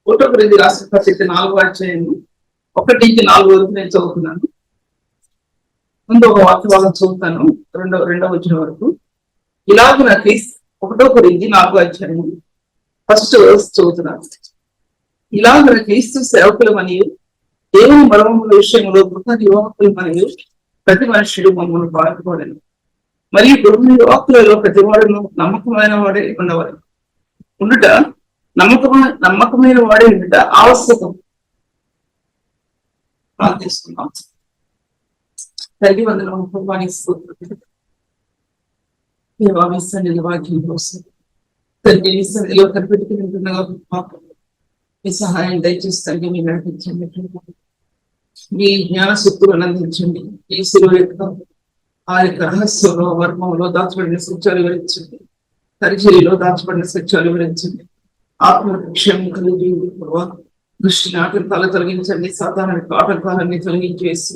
ఒకటో కొరింథీ రాసిన పత్రిక 4వ అధ్యాయం 1-4 వరకు నేను చదువుతున్నాను. ముందు ఒక వాక్య భాగం చదువుతాను, రెండవ వచ్చిన వరకు. ఇలాగున ఒకటో కొరింథీ 4వ అధ్యాయం ఫస్ట్ వర్స్ చదువుతున్నాను. ఇలాగున క్రీస్తు సేవకులు మరియు దేవుని మర్మముల విషయంలో గృహ నిర్వాహకులు మరియు ప్రతి మనుషుడు మమ్మల్ని పాల్గొనను. మరియు గృహ నిర్వాహకులలో ప్రతి వాడును నమ్మకమైన వాడే ఉండవాలి. ఉండుట నమ్మకమైన వాడే ఉండుట ఆవశ్యకం. ప్రార్థిస్తున్నాం. తల్లి వందనం వాక్యం కోసం తండ్రి సన్నిధిలో కనిపెట్టుకుంటున్నా మీ సహాయం దయచేసి మీరు నడిపించండి. మీ జ్ఞాన శక్తులను అందించండి. ఈ శిలువ యొక్క ఆ యొక్క రహస్యంలో వర్మంలో దాచబడిన సత్యాలు వివరించండి. పరిచర్యలో దాచబడిన సత్యాలు వివరించండి. ఆత్మక్షేమం కలిగి దృష్టిని ఆటంకాలు తొలగించండి. సాధారణ ఆటంకాలన్నీ తొలగించేసి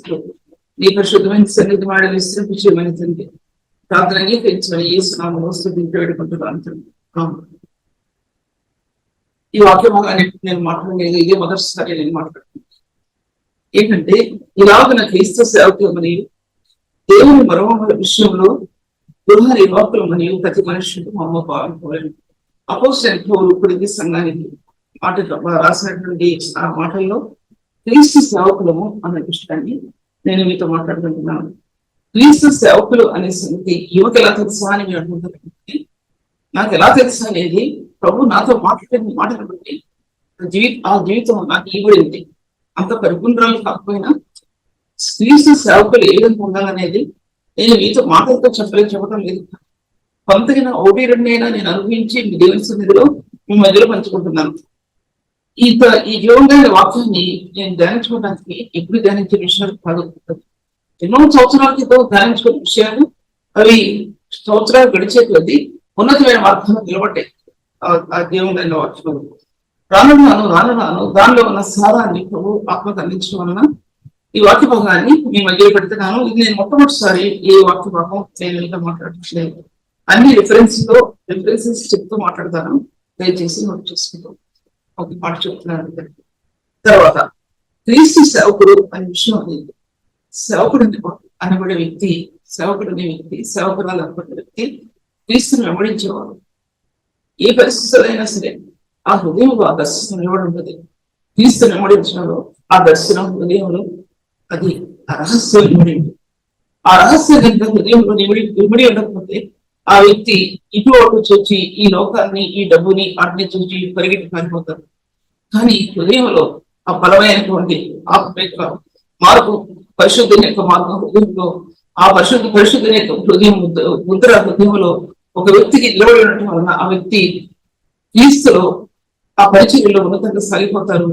నీ పరిశుద్ధమైన సన్నిధి మాడి విశ్రమించమని తండ్రి ప్రార్థన అంగీకరించమని యేసునామములో స్తుతించి వేడుకుంటున్నాను. ఈ వాక్య భాగాన్ని నేను మాట్లాడలేదు, ఇదే మొదటిసారి నేను మాట్లాడుతున్నాను. ఏంటంటే ఇలాగున క్రీస్తు సేవకులు మరియు దేవుని మర్మముల విషయంలో గృహ నిర్వాహకులు మరియు ప్రతి మనుషులకు మమ్మ పాల్గొనలేదు. అపోస్తలుడైన పౌలు కొరింథీ సంఘానికి రాసినటువంటి ఆ మాటల్లో క్రీస్తు సేవకులము అన్న విషయాన్ని నేను మీతో మాట్లాడుకుంటున్నాను. క్రీస్తు సేవకులు అనే సంగతి యువకు ఎలా తెలుసా అని మీరు అనుకుంటున్నారు. నాకు ఎలా తెలుసా అనేది ప్రభు నాతో మాట్లాడిన మాటను బట్టి ఆ జీవితం నాకు ఇవ్వడింది. అంత పరిపూర్ణాలు కాకపోయినా క్రీస్తు సేవకులు ఏ విధంగా ఉండాలనేది నేను మీతో మాటలతో చెప్పడం లేదు. కొంతగిన 1-2 అయినా నేను అనుభవించి మీ దేవుని సన్నిధిలో మీ మధ్యలో పంచుకుంటున్నాను. ఈ జీవనమైన వాక్యాన్ని నేను ధ్యానించుకోవడానికి ఎప్పుడు ధ్యానించే విషయాలు కాదు. ఎన్నో సంవత్సరాల క్రితం ధ్యానించుకునే విషయాలు అవి సంవత్సరాలు గడిచే కొద్దీ ఉన్నతమైన మార్గంలో నిలబడ్డాయి. ఆ జీవనమైన వాక్యం రాను దానిలో ఉన్న సారాన్ని ప్రభు ఆత్మకు అందించడం వలన ఈ వాక్య భాగాన్ని మీ మధ్యలో పెడుతున్నాను. ఇది నేను మొట్టమొదటిసారి ఈ వాక్య భాగం నేను ఇంకా మాట్లాడట్లేదు. అన్ని రిఫరెన్సెస్ చెప్తూ మాట్లాడతాను. దయచేసి నోట్ చేసుకుంటాం. ఒక మాట చెప్తున్నాను. తర్వాత క్రీస్తు సేవకుడు అనే విషయం అనేది సేవకుడు అనబడే వ్యక్తి, సేవకురాలు అనబడే వ్యక్తి క్రీస్తుని వెంబడించేవాడు. ఏ పరిస్థితులైనా సరే ఆ హృదయంలో ఆ దర్శనం నిలబడి ఉంటుంది. క్రీస్తుని వెంబడించడంలో ఆ దర్శనం హృదయంలో అది ఆ రహస్యం ఇమిడి ఉంటుంది. ఆ రహస్యం కనుక హృదయంలో ఇమిడి ఉండకపోతే ఆ వ్యక్తి ఇటు అటు చూచి ఈ లోకాన్ని, ఈ డబ్బుని వాటిని చూచి పరిగెట్టి పారిపోతారు. కానీ హృదయంలో ఆ బలమైనటువంటి ఆత్మ యొక్క మార్పు, పరిశుద్ధుని యొక్క మార్గం హృదయంలో ఆ పరిశుద్ధుని యొక్క ముద్ర హృదయంలో ఒక వ్యక్తికి నిలబడి ఉండటం వలన ఆ వ్యక్తి క్రీస్తులో ఆ పరిచర్యలో ఉన్నతంగా సాగిపోతారు.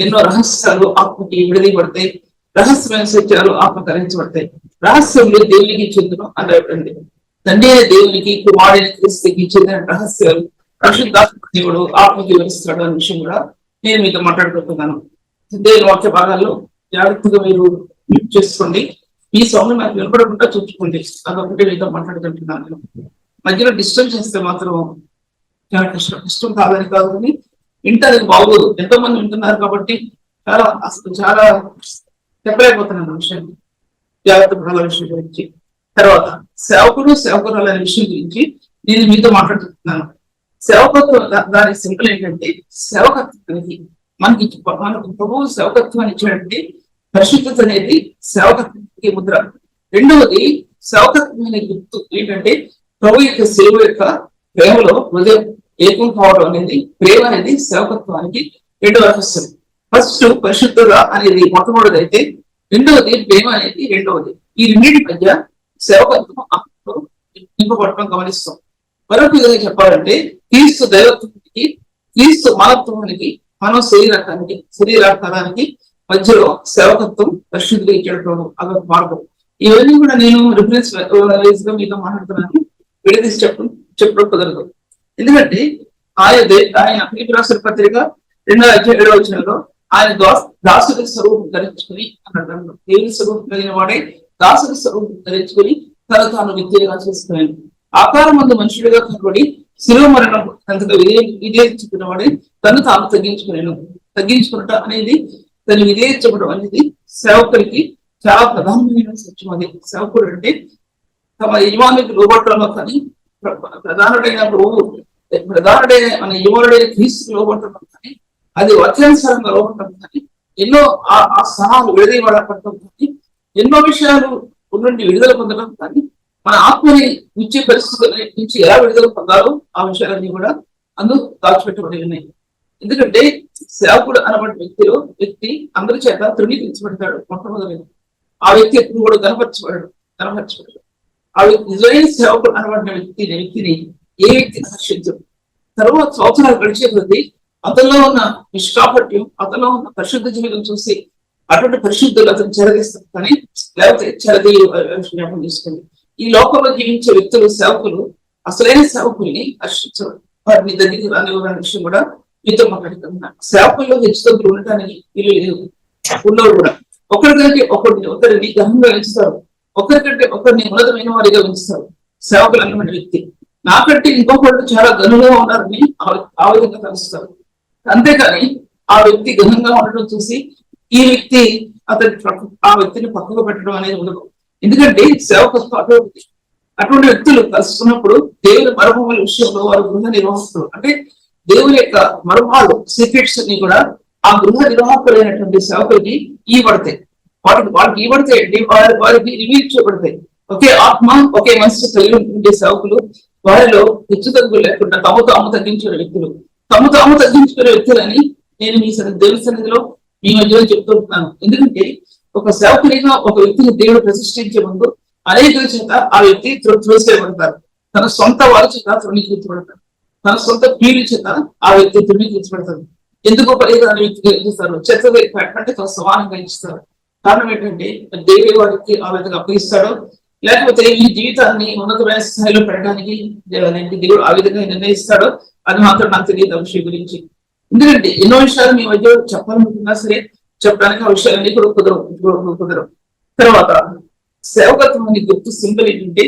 ఎన్నో రహస్యాలు ఆత్మకి విడదీయబడతాయి. రహస్యమైన సత్యాలు ఆత్మకరించబడతాయి. రహస్యంలో దేవునికి చెందును అన్నటువంటి తండ్రి అయిన దేవునికి, కుమారుడైన క్రీస్తుకి చెందిన రహస్యాలు పరిశుద్ధాత్మ దేవుడు ఆత్మకి వివరిస్తాడు అనే విషయం కూడా నేను మీతో మాట్లాడుకుంటున్నాను. దేవుని వాక్య భాగాల్లో జాగ్రత్తగా మీరు మ్యూట్ చేసుకోండి. ఈ సౌండ్ నాకు వినపడకుండా చూసుకోండి. అదొకటి మీతో మాట్లాడుకుంటున్నాను. మధ్యలో డిస్టర్బ్ చేస్తే మాత్రం చాలా కష్టం కాదని కాదు, కానీ వింటానికి బాగోదు. ఎంతో మంది వింటున్నారు కాబట్టి చాలా చెప్పలేకపోతున్నాను విషయాన్ని. జాగ్రత్త పడాల విషయం గురించి. తర్వాత సేవకురాలు అనే విషయం గురించి నేను మీతో మాట్లాడుతున్నాను. సేవకత్వం దాని సింపుల్ ఏంటంటే సేవకత్వానికి మనకు ప్రభువు సేవకత్వాన్ని ఇచ్చినట్టు పరిశుద్ధత అనేది సేవకత్వానికి ముద్ర. రెండవది సేవకత్వం అనే గుర్తు ఏంటంటే ప్రభు యొక్క సేవ యొక్క ప్రేమలో హృదయం ఏకం కావడం అనేది, ప్రేమ అనేది సేవకత్వానికి రెండవ రహస్యం. ఫస్ట్ పరిశుద్ధత అనేది మొట్టమొదటిది అయితే, రెండవది ప్రేమ అనేది రెండవది. ఈ రెండింటి మధ్య సేవకత్వం నింపబడటం గమనిస్తాం. మరొక విధంగా చెప్పాలంటే క్రీస్తు దైవత్వానికి, క్రీస్తు మానవత్వానికి, మనం శరీరాకారానికి మధ్యలో సేవకత్వం పరిశుద్ధిగా ఇచ్చడం అదొక మార్గం. ఇవన్నీ కూడా నేను రిఫరెన్స్ వైజ్ గా మీతో మాట్లాడుతున్నాను. విడదీసి చెప్పడం కుదరదు. ఎందుకంటే ఆయన రాష్ట్ర పత్రిక 2:7 ఆయన దాసుడి స్వరూపం ధరించుకుని అన్నాడు. దేవుని స్వరూపం కలిగిన వాడే దాసుడి స్వరూపం ధరించుకుని తాను వ్యక్తిగా చేసుకున్నాడు. ఆకారం మందు మనుషుడిగా కనబడి శిలువ మరణం అంతగా విధేయించుకున్నవాడే తను తాను తగ్గించుకున్నట అనేది తను విధేయించడం అనేది సేవకుడికి చాలా ప్రధానమైన సత్యం. అది సేవకుడు అంటే తమ యజమానికి లోబట్టడంలో కానీ ప్రధానుడైన మన యజమానుడైన క్రీస్తు లోబట్టడం కానీ అది వాక్యానుసారంగా లోబట్టడం కానీ ఎన్నో ఆ సహాలు విడదీయబడటం కానీ ఎన్నో విషయాలు నుండి విడుదల పొందడం కానీ మన ఆత్మని ఇచ్చే పరిస్థితుల నుంచి ఎలా విడుదల పొందాలో ఆ విషయాలన్నీ కూడా అందుకు దాచిపెట్టబడి ఉన్నాయి. ఎందుకంటే సేవకుడు అనబడిన వ్యక్తి అందరి చేత తృణీకరించబడతాడు. మొట్టమొదటి ఆ వ్యక్తి ఎప్పుడు కూడా కనపరచబడడు. ఆ వ్యక్తి నిజమైన సేవకుడు అనబడిన వ్యక్తిని ఏ వ్యక్తిని హర్షించడు. తర్వాత సంవత్సరాలు గడిచే కొద్దీ అతనిలో ఉన్న నిష్కాపట్యం, అతనిలో ఉన్న పరిశుద్ధ జీవితం చూసి అటువంటి పరిశుద్ధులు అతను చెరదీస్తారు కానీ లేకపోతే జ్ఞాపకం చేసుకోండి. ఈ లోకంలో జీవించే వ్యక్తులు సేవకులు అసలైన సేవకుల్ని హర్షించరు. వారిని దగ్గరికి రానివ్వని విషయం కూడా మీతో మాట్లాడుతున్నా. సేవకుల్లో హెచ్చుతగ్గులు ఉండటానికి వీలు లేదు. ఉన్నవారు కూడా ఒకరిని గర్వంగా ఉంచుతారు, ఒకరికంటే ఒకరిని ఉన్నతమైన వారిగా ఉంచుతారు. సేవకులు అన్నటువంటి వ్యక్తి నాకంటే ఇంకొకళ్ళు చాలా ఘనంగా ఉన్నారని ఆ విధంగా కలుస్తారు. అంతేకాని ఆ వ్యక్తి ఘనంగా ఉండటం చూసి ఈ వ్యక్తి ఆ వ్యక్తిని పక్కకు పెట్టడం అనేది ఉండదు. ఎందుకంటే సేవకు అటువంటి వ్యక్తులు కలుసుకున్నప్పుడు దేవుని మర్మముల విషయంలో వారు గృహ నిర్వాహకులు అంటే దేవుని యొక్క మర్మాలు సీక్రెట్స్ అన్ని కూడా ఆ గృహ నిర్వాహకులైనటువంటి సేవకులకి ఇవ్వబడతాయి. వాళ్ళకి ఇవ్వబడతాయి, వారికి రివీల్ చేయబడతాయి. ఒకే ఆత్మ ఒకే మనసు కలిగి ఉండే సేవకులు వారిలో హెచ్చుతగ్గులు లేకుండా తాము తగ్గించుకునే వ్యక్తులు, తాము తగ్గించుకునే వ్యక్తులని నేను మీ దేవుని సన్నిధిలో మీ మధ్యలో చెప్తున్నాను. ఎందుకంటే ఒక సేవకునిగా ఒక వ్యక్తిని దేవుడు ప్రతిష్ఠించే ముందు అనేకుల చేత ఆ వ్యక్తి త్రోసివేయబడతారు. తన సొంత వారి చేత తృణీకరించబడతారు, తన సొంత పీడి చేత ఆ వ్యక్తి తృణీకరించబడతారు. ఎందుకు పరిహారాన్ని వ్యక్తిగా ఇస్తారు, చెత్త అంటే తన సమానంగా ఇస్తారు. కారణం ఏంటంటే దేవుడి వారికి ఆ విధంగా అప్పగిస్తాడో లేకపోతే ఈ జీవితాన్ని ఉన్నతమైన స్థాయిలో పెట్టడానికి దేవుడు ఆ విధంగా నిర్ణయిస్తాడో అది మాత్రం నాకు తెలియదు ఆ విషయం గురించి. ఎందుకంటే ఎన్నో విషయాలు మీ మధ్య చెప్పాలనుకున్నా సరే చెప్పడానికి ఆ విషయాలన్నీ కూడా కుదరవు. తర్వాత సేవకత్వాన్ని గుర్తు సింబల్ ఏంటంటే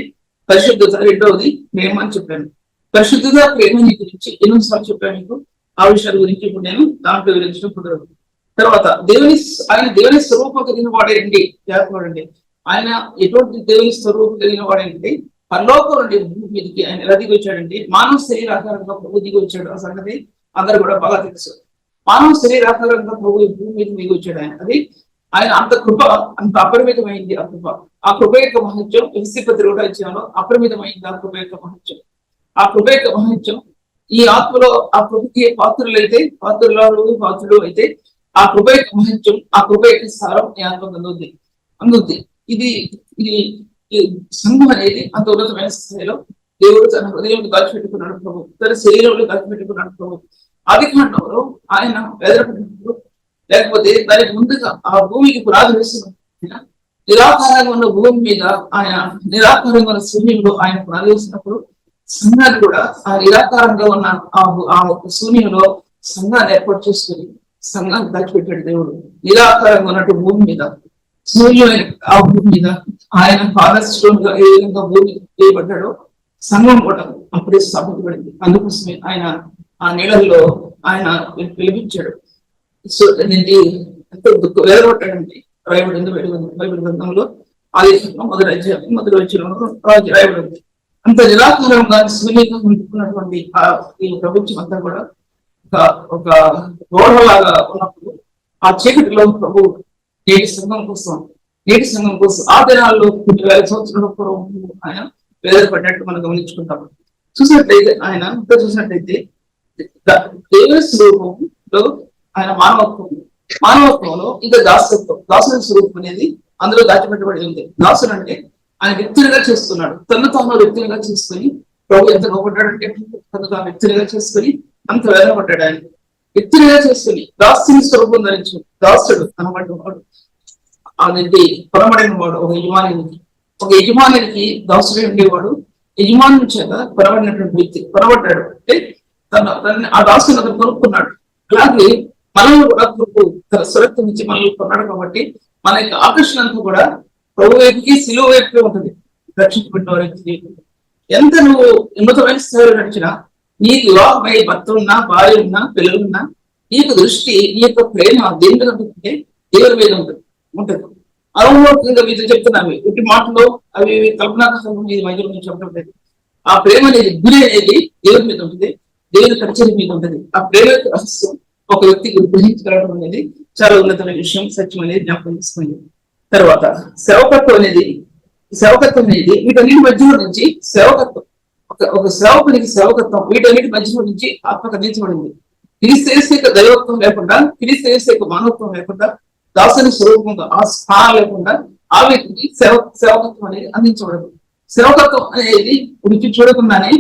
పరిశుద్ధత, రెండవది ప్రేమ అని చెప్పాను. పరిశుద్ధత ప్రేమని గురించి ఎన్నోసార్లు చెప్పాను మీకు. ఆ విషయాల గురించి ఇప్పుడు నేను దాంట్లో వివరించడం కుదరదు. తర్వాత ఆయన దేవుని స్వరూపం కలిగిన వాడేంటి జాగ్రత్త. ఆయన ఎటువంటి దేవుని స్వరూపం కలిగిన వాడేంటి పరలోకం నుండి భూమి మీదకి ఆయన ఎలా దిగి వచ్చాడంటే మానవ శరీరాకారంగా ప్రభు దిగి వచ్చాడు. ఆ సంగతి అందరు కూడా బాగా తెలుసు. మానవ శరీరాకారంగా ప్రభు భూమి మీద దిగి వచ్చాడు. ఆయన అంత కృప అంత అపరిమితమైంది. ఆ కృప యొక్క మహత్యం ఎఫెసీయులకు కూడా ఇచ్చాను. అపరిమితమైంది ఆ కృప యొక్క మహత్యం. ఆ కృప యొక్క మహత్యం ఈ ఆత్మలో ఆ కృపకి పాత్రులు అయితే ఆ కృప యొక్క మహత్యం, ఆ కృప యొక్క సారం ఈ ఆత్మ అందుద్ది. ఇది సంఘం అనేది అంత ఉన్నతమైన స్థాయిలో దేవుడు తన హృదయంలో దాచిపెట్టుకున్నాడు ప్రభు, తన శరీరంలో దాచిపెట్టుకున్నాడు ప్రభు. ఆదికాండంలో ఆయన వేదనపడినప్పుడు లేకపోతే దానికి ముందుగా ఆ భూమికి పునాది వేస్తున్నప్పుడు నిరాకారంగా ఉన్న భూమి మీద ఆయన నిరాకారంగా ఉన్న శూన్యంలో ఆయన పునాది వేసినప్పుడు సంఘాన్ని కూడా ఆ నిరాకారంగా ఉన్న ఆ శూన్యంలో సంఘాన్ని ఏర్పాటు చేసుకుని సంఘాన్ని దాచిపెట్టాడు దేవుడు. నిరాకారంగా ఉన్నట్టు భూమి మీద సూర్యుని ఆ భూమి మీద ఆయన పాదస్టోన్గా ఏ విధంగా భూమి వేయబడ్డాడో సంఘం కూడా అప్పుడే స్థాపించబడింది. అందుకోసమే ఆయన ఆ నీళ్ళల్లో ఆయన పిలిపించాడు. సో ఎంతో వేదపడ్డాడంటే రాయబడింది బైబిల్ గ్రంథంలో ఆది మొదటి వచ్చిన రాయబడింది. అంత నిరాకారంగా శూన్యంగా ఉంటున్నటువంటి ఈ ప్రపంచం అంతా కూడా ఒక గోడలాగా ఉన్నప్పుడు ఆ చీకటిలో ప్రభు నేటి సంఘం కోసం ఆ దినాల్లో 20,000 సంవత్సరాల పూర్వం ఆయన వేదపడినట్టు మనం గమనించుకుంటాం. చూసినట్లయితే దేవుని స్వరూపంలో ఆయన మానవత్వంలో ఇంకా దాసుని స్వరూపం అనేది అందులో దాచిపెట్టబడి ఉంది. దాసుడు అంటే ఆయన వ్యక్తులుగా చేస్తున్నాడు, తను తాను వ్యక్తులుగా చేసుకుని ప్రభు ఎంత గొప్పడ్డాడంటే తను తాను వ్యక్తులుగా చేసుకుని అంత వేదపడ్డాడు. ఆయన వ్యక్తులుగా చేసుకుని దాసుని స్వరూపం ధరించి దాసుడు అనబడ్డవాడు. అదేంటి పొరబడిన వాడు ఒక యజమానికి దాసుడే ఉండేవాడు. యజమాని చేత పొరబడినటువంటి వ్యక్తి పొరబడ్డాడు అంటే ఆ దాసుని అతను కొనుక్కున్నాడు. అలాగే మనల్ని కూడా తన సురక్ష నుంచి మనల్ని కొన్నాడు. కాబట్టి మన యొక్క ఆకర్షణ అంతా కూడా ప్రభు వైపుకి సిలువ వైపుకే ఉంటుంది. రక్షించబడిన వారికి ఎంత నువ్వు ఉన్నతమైన స్థాయిలో నడిచినా నీకు వివాహమై భర్త ఉన్నా, భార్య ఉన్నా, పిల్లలున్నా, నీ యొక్క దృష్టి, నీ యొక్క ప్రేమ దేని మీద ఉంటుందంటే దేవుని మీద ఉంటుంది. అనుభవంగా మీతో చెప్తున్నాను, ఇటు మాటలో అవి కల్పనా మీద మధ్యలో నేను చెప్పడం లేదు. ఆ ప్రేమ అనేది గురి అనేది దేవుని మీద ఉంటుంది, దేవుని పరిచయం మీద ఉంటుంది. ఆ ప్రేమ రహస్యం ఒక వ్యక్తికి గ్రహించగలడం అనేది చాలా ఉన్నతమైన విషయం, సత్యం అనేది జ్ఞాపకం తీసుకుంది. తర్వాత సేవకత్వం అనేది వీటన్నిటి మధ్యలో నుంచి సేవకత్వం, ఒక సేవకునికి సేవకత్వం వీటన్నిటి మధ్యలో నుంచి ఆత్మకు అందించబడింది. క్రీస్తు యొక్క దైవత్వం లేకుండా, క్రీస్తు యొక్క మానవత్వం లేకుండా, దాసుని స్వరూపంగా ఆ స్థానం లేకుండా ఆ వ్యక్తికి సేవకత్వం అనేది అందించబడదు. సేవకత్వం అనేది రుచి చూడకుండానే,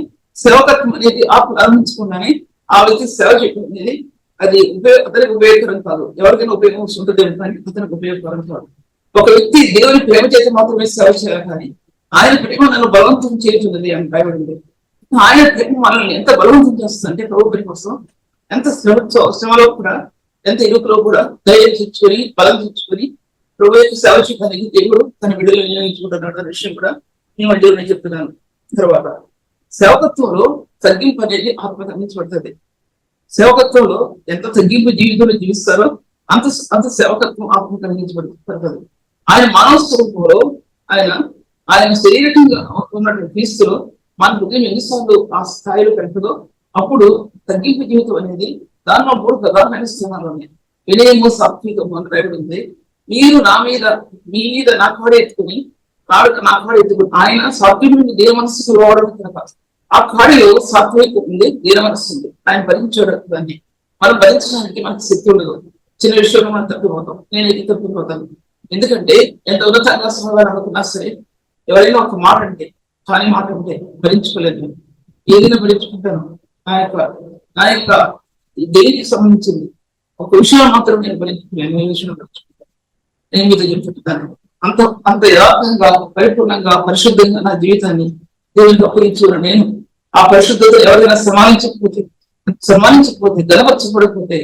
సేవకత్వం అనేది ఆత్మ అందించకుండానే ఆ వ్యక్తి సేవ చేయడం అనేది అది అతనికి ఉపయోగకరం కాదు. ఎవరికైనా ఉపయోగం ఉంటుంది కానీ అతనికి ఉపయోగకరం కాదు. ఒక వ్యక్తి దేవుని ప్రేమ చేసి మాత్రమే సేవ చేయాలి, కానీ ఆయన ప్రేమ నన్ను బలవంతం చేయుచున్నది అని భయపడింది. ఆయన ప్రేమ మనల్ని ఎంత బలవంతం చేస్తుంది అంటే ప్రభు ప్రేమ కోసం ఎంత శ్రమలో కూడా, ఎంత ఇరుకులో కూడా ధైర్యం తెచ్చుకొని, బలం తెచ్చుకొని ప్రభు యొక్క సేవ చేయడానికి దేవుడు తన బిడ్డలు వినియోగించుకుంటున్న విషయం కూడా ఈ మధ్యలో నేను చెప్తున్నాను. తర్వాత సేవకత్వంలో తగ్గింపు అనేది ఆత్మకు అందించబడుతుంది. సేవకత్వంలో ఎంత తగ్గింపు జీవితంలో జీవిస్తారో అంత సేవకత్వం ఆత్మకు అందించబడుతుంది. ఆయన మానవ స్వరూపంలో ఆయన శరీరకంగా ఉన్నటువంటి క్రీస్తులో మన హృదయం ఎన్నిసార్లు ఆ స్థాయిలో పెరుగుతుందో అప్పుడు తగ్గింపు జీవితం అనేది దానిలో 3 ప్రధానమైన స్థానాలు ఉన్నాయి. వినయము, సాత్వికము అని రాయబడింది. మీరు మీ మీద నా కాడ ఎత్తుకుని ఆయన సాత్వికుడిని దేవ మనస్సుకు రావడం కనుక ఆ కాడిలో సాత్వికం ఉంది, దేవ మనస్సు ఉంది. ఆయన భరించాడు దాన్ని. మనం భరించడానికి మనకు శక్తి ఉండదు. చిన్న విషయంలో మనం తప్పిపోతాం. నేనైతే తప్పిపోతాను. ఎందుకంటే ఎంత ఉన్నతంగా సమాధానం అనుకున్నా సరే, ఎవరైనా ఒక మాట అంటే భరించుకోలేదు. ఏదైనా భరించుకుంటాను. నా యొక్క దేనికి సంబంధించింది ఒక విషయం మాత్రం నేను భరించుకున్నాను. ఏ విషయం భరించుకుంటాను నేను మీతో చెప్తున్నాను. అంత యథార్థంగా, పరిపూర్ణంగా, పరిశుద్ధంగా నా జీవితాన్ని దేవునికి అప్పగించిన నేను ఆ పరిశుద్ధత ఎవరైనా సన్మానించకపోతే గనపరచబడకపోతే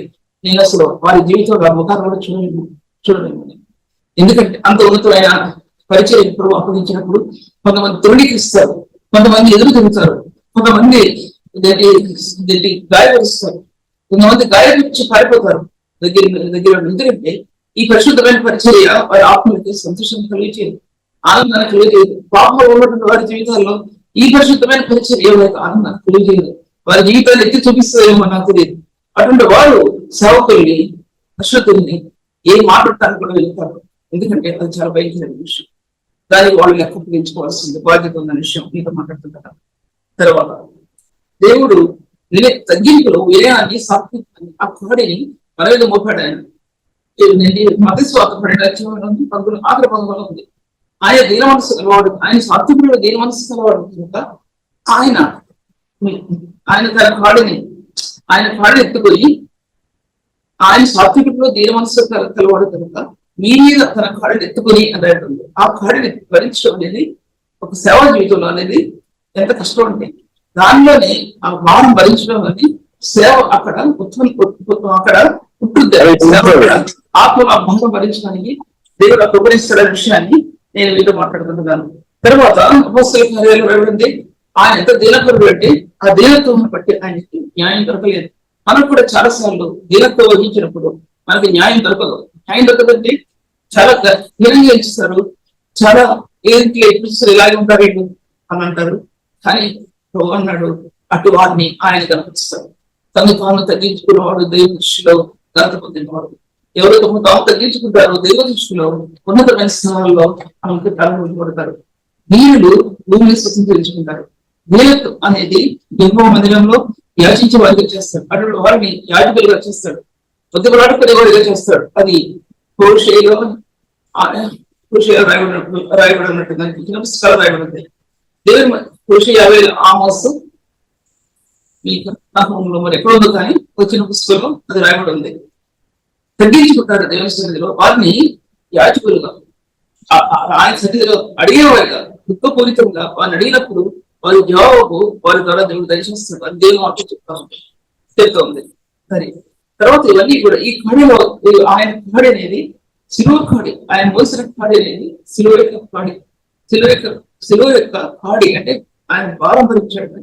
నేను అసలు వారి జీవితంలో ముఖాన్ని కూడా చూడలేము. ఎందుకంటే అంత ఉన్నతమైన పరిచయం ప్రభు అప్పగించినప్పుడు కొంతమంది తృణీకరిస్తారు, కొంతమంది ఎదురు తిరుగుతారు, కొంతమంది గాయపరుస్తారు, కొంతమంది గాయపరిచి పారిపోతారు దగ్గర. ఎందుకంటే ఈ పరిశుద్ధమైన పరిచర్య వారి ఆత్మలకి సంతోషం కలిగేది, ఆనందాన్ని కలిగేది. పాపంలో ఉన్నటువంటి వారి జీవితాల్లో ఈ పరిశుద్ధమైన పరిచర్య వారికి ఆనందాన్ని కలిగేది, వారి జీవితాన్ని ఎత్తి చూపిస్తారేమో నాకు తెలియదు. అటువంటి వారు సేవకుల్ని, పరిశుద్ధుల్ని ఏ మాట్లాడటానికి కూడా వెళ్తారు. ఎందుకంటే అది చాలా భయంకరమైన విషయం. దానికి వాళ్ళు లెక్క అప్పగించుకోవాల్సింది బాధ్యత ఉందనే విషయం మీతో మాట్లాడుతుంటారు. తర్వాత దేవుడు తగ్గింపులో వినయాన్ని, సాత్వికాన్ని, ఆ కాడిని మన మీద మోపాడు. ఆయన మతస్వాత ఆఖరి పదవులో ఉంది. ఆయన దీన మనసు కలవాడు, ఆయన సాత్వికుడు దీన మనసు కలవాడు కనుక ఆయన తన కాడిని ఎత్తుకొని, ఆయన సాత్వికుడిలో దీన మనసు కలవాడు కనుక మీ మీద తన కాడిని ఎత్తుకొని అని. ఆ కాడిని భరించడం అనేది ఒక సేవా జీవితంలో అనేది ఎంత కష్టం అంటే దానిలోనే ఆ భారం భరించడం అనేది సేవ అక్కడ పుట్టుద్ది. ఆత్మ ఆ భారం భరించడానికి దేవుడు ఉపకరిస్తాడనే విషయాన్ని నేను మీతో మాట్లాడుకుంటున్నాను. తర్వాత అపోస్తల కార్యాలు రాయబడింది. ఆయన ఎంత దీనత్వం అంటే ఆ దీనత్వం బట్టి ఆయనకి న్యాయం దొరకలేదు. మనకు కూడా చాలా సార్లు దీనత్వం వహించినప్పుడు మనకి న్యాయం దొరకదు. న్యాయం దొరకదంటే చాలా హీనంగా ఇస్తారు, చాలా ఏంటి ఇలాగే ఉంటారు అని అంటారు. కానీ ప్రభు అన్నాడు, అటు వారిని ఆయన కనిపిస్తాడు. తను తాను తగ్గించుకున్నవాడు దైవ దృష్టిలో ఘనత పొందినవాడు. ఎవరు తమ తాము తగ్గించుకుంటారో దైవ దృష్టిలో ఉన్నతమైన స్థానాల్లో మనకు ప్రారంభించబడతారు. దీనులు భూమిని స్వతంత్రించుకుంటారు. దీనత్వం అనేది యెహోవా మందిరంలో యాచించే వారిగా చేస్తాడు. అటువంటి వారిని యాజకులుగా చేస్తాడు, బుద్ధిపలాడుకునే వారిగా చేస్తాడు. అది హోషేలో రాయబడి ఉన్నట్టు దానికి చిన్న పుస్తకాలు రాయబడింది. దేవుని హోషే 50 ఆమోసు మీకు మరి ఎక్కడ ఉందో కానీ వచ్చిన పుస్తకంలో అది రాయబడి ఉంది. తగ్గించుకుంటాడు దేవుని సన్నిధిలో వారిని యాజకులుగా, ఆయన సన్నిధిలో అడిగేవారిగా, దుఃఖపూరితంగా వారిని అడిగినప్పుడు వారి జవాబు వారి ద్వారా దేవుడు దర్శిస్తాడు. అది దేవుని వాక్యం చెప్తా ఉంది. సరే, తర్వాత ఇవన్నీ కూడా ఈ కాడిలో ఆయన కాడి అనేది శిలువ కాడి, ఆయన మోసిన కాడి అనేది శిలువ యొక్క కాడి. శిలువ యొక్క కాడి అంటే ఆయన భారం భరించాడు.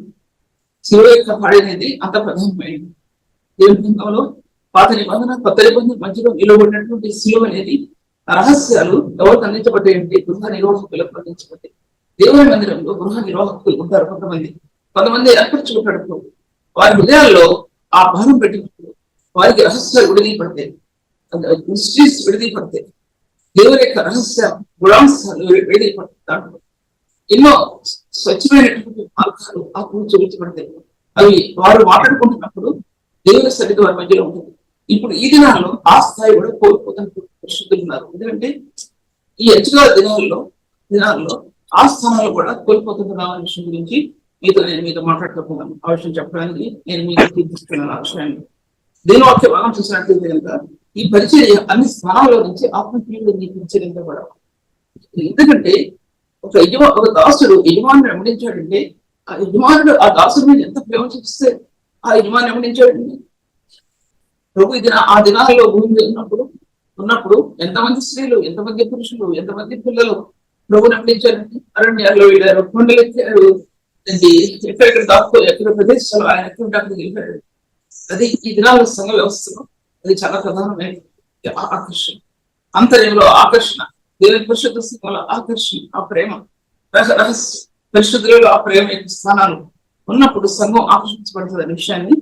శిలువ యొక్క పాడి అనేది అంత ప్రధానమైనది. దేవుని గ్రంథంలో పాత నిబంధన కొత్త నిబంధన మధ్యలో నిలబడినటువంటి శిలువ అనేది రహస్యాలు ఎవరికి అందించబడ్డాయంటే గృహ నిర్వాహకులకు అందించబడ్డాయి. దేవుని మందిరంలో గృహ నిర్వాహకులు ఉంటారు కొంతమంది ఏర్పరచుకుంటాడు. వారి హృదయాల్లో ఆ భారం పెట్టినప్పుడు వారికి రహస్యాలు విడదీయబడతాయి, మిస్టరీస్ విడదీయబడతాయి, దేవుని యొక్క రహస్య గుణాంశాలు విడదీయబడతాయి. ఎన్నో స్వచ్ఛమైనటువంటి మార్గాలు ఆ పూజ చూపించబడతాయి. అవి వారు మాట్లాడుకుంటున్నప్పుడు దేవుని సన్నిధి వారి మధ్యలో ఉంటుంది. ఇప్పుడు ఈ దినాల్లో ఆ స్థాయి కూడా కోల్పోతున్న పరిశుద్ధులు ఉన్నారు. ఎందుకంటే ఈ యజ్ఞ దినాల్లో ఆ స్థానాలు కూడా కోల్పోతున్న విషయం గురించి నేను మాట్లాడుతున్నాను. ఆ విషయం చెప్పడానికి నేను మీకు తీర్చిస్తున్నాను. ఆ విషయాన్ని దేని వాక్య భాగం చూసినట్లయితే కనుక ఈ పరిచర్య అన్ని స్థానాల్లో నుంచి ఆత్మీయుడు పరిచర్యంగా కూడా. ఎందుకంటే ఒక దాసుడు యజమానుడు వెంబడించాడంటే ఆ యజమానుడు ఆ దాసుడి మీద ఎంత ప్రేమ చూపిస్తే ఆ యజమాని వెంబడించాడండి. ప్రభు ఆ దినాల్లో భూమి ఉన్నప్పుడు ఎంతమంది స్త్రీలు, ఎంతమంది పురుషులు, ఎంతమంది పిల్లలు ప్రభు వెంబడించారండి. అరణ్యాల్లో వెళ్ళారు, కొండలు ఎక్కారు, ఎక్కడెక్కడ దాక్కు ఎక్కడ ప్రదేశాలు ఆయన ఎక్కడ వెళ్ళాడు. అది ఈ దినాల సంఘ వ్యవస్థలో అది చాలా ప్రధానమైన ఆకర్షణ. అంతర్యంలో ఆకర్షణ, దేవుని పరిశుద్ధ సంఘంలో ఆకర్షణ, ఆ ప్రేమ రహస్య పరిశుద్ధులలో ఆ ప్రేమ యొక్క స్థానాలు ఉన్నప్పుడు సంఘం ఆకర్షించబడుతుంది అనే విషయాన్ని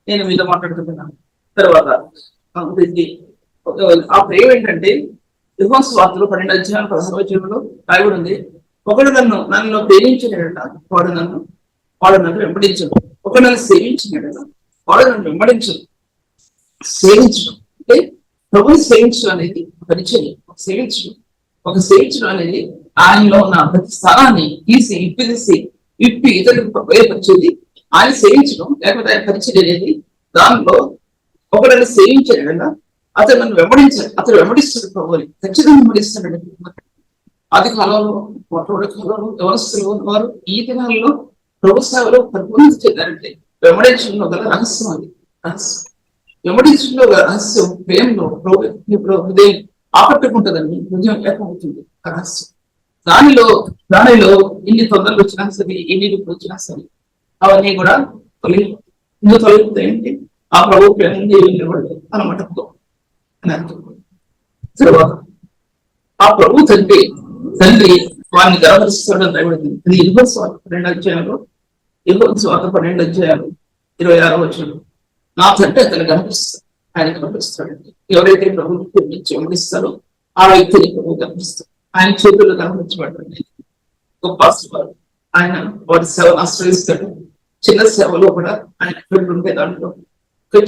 నేను మీతో మాట్లాడుతున్నాను. తర్వాత ఆ ప్రేమ ఏంటంటే యోహాను సువార్తలో 12 అధ్యాయం 16వ వచనంలో రాయబడి ఉంది. ఒకడు నన్ను ప్రేమించినట వాడు నన్ను వెంబడించడు. ఒకడు నన్ను సేవించినట వాడు నన్ను వెంబడించడు. సేవించడం అంటే ప్రభుని సేవించడం అనేది పరిచయం. ఒక సేవించడం అనేది ఆయనలో ఉన్న ప్రతి స్థానాన్ని విప్పి ఇతరులకు ఉపయోగపరిచేది ఆయన సేవించడం. లేకపోతే ఆయన పరిచయం అనేది దానిలో ఒకరిని సేవించాడు కదా, అతను నన్ను వెంబడిస్తాడు ప్రభుని ఖచ్చితంగా వెంబడిస్తాడు. ఆది కాలంలో మొట్టమొదటి కాలంలో వ్యవస్థలో ఉన్నవారు ఈ దినాల్లో ప్రభు సేవలో పరిపూర్ణత చెందారంటే వెంబడించడంలో గల రహస్యం. అది రహస్యం వెంబడించడంలో గల రహస్యం ప్రేమలో హృదయం ఆకట్టుకుంటుందండి. హృదయం ఏకమవుతుంది రహస్యం. దానిలో ఎన్ని తొందరలు వచ్చినా సరే, ఎన్ని వచ్చినా సరే అవన్నీ కూడా తొలగిపోతాయంటే ఆ ప్రభు ప్రేమ నిలబడలేదు అన్నమాట. తర్వాత ఆ ప్రభు తండ్రి వారిని గర్వరిస్తాడని రాయబడింది. అది యోహాను సువార్త 12 అధ్యాయాలు 26వ వచనం. నా తండ్రి అతను గర్వరిస్తాడు, ఆయన గర్వరిస్తాడండి. ఎవరైతే ప్రభుత్వం ప్రేమించి వెంబడిస్తారో ఆ వ్యక్తిని ప్రభు గర్వరిస్తాడు. ఆయన చేతుల్లో గర్వరించబడ్డాడు. గొప్ప వారు ఆయన వారి సేవను ఆశ్రయిస్తాడు. చిన్న సేవలో కూడా ఆయన ఉంటే దాంట్లో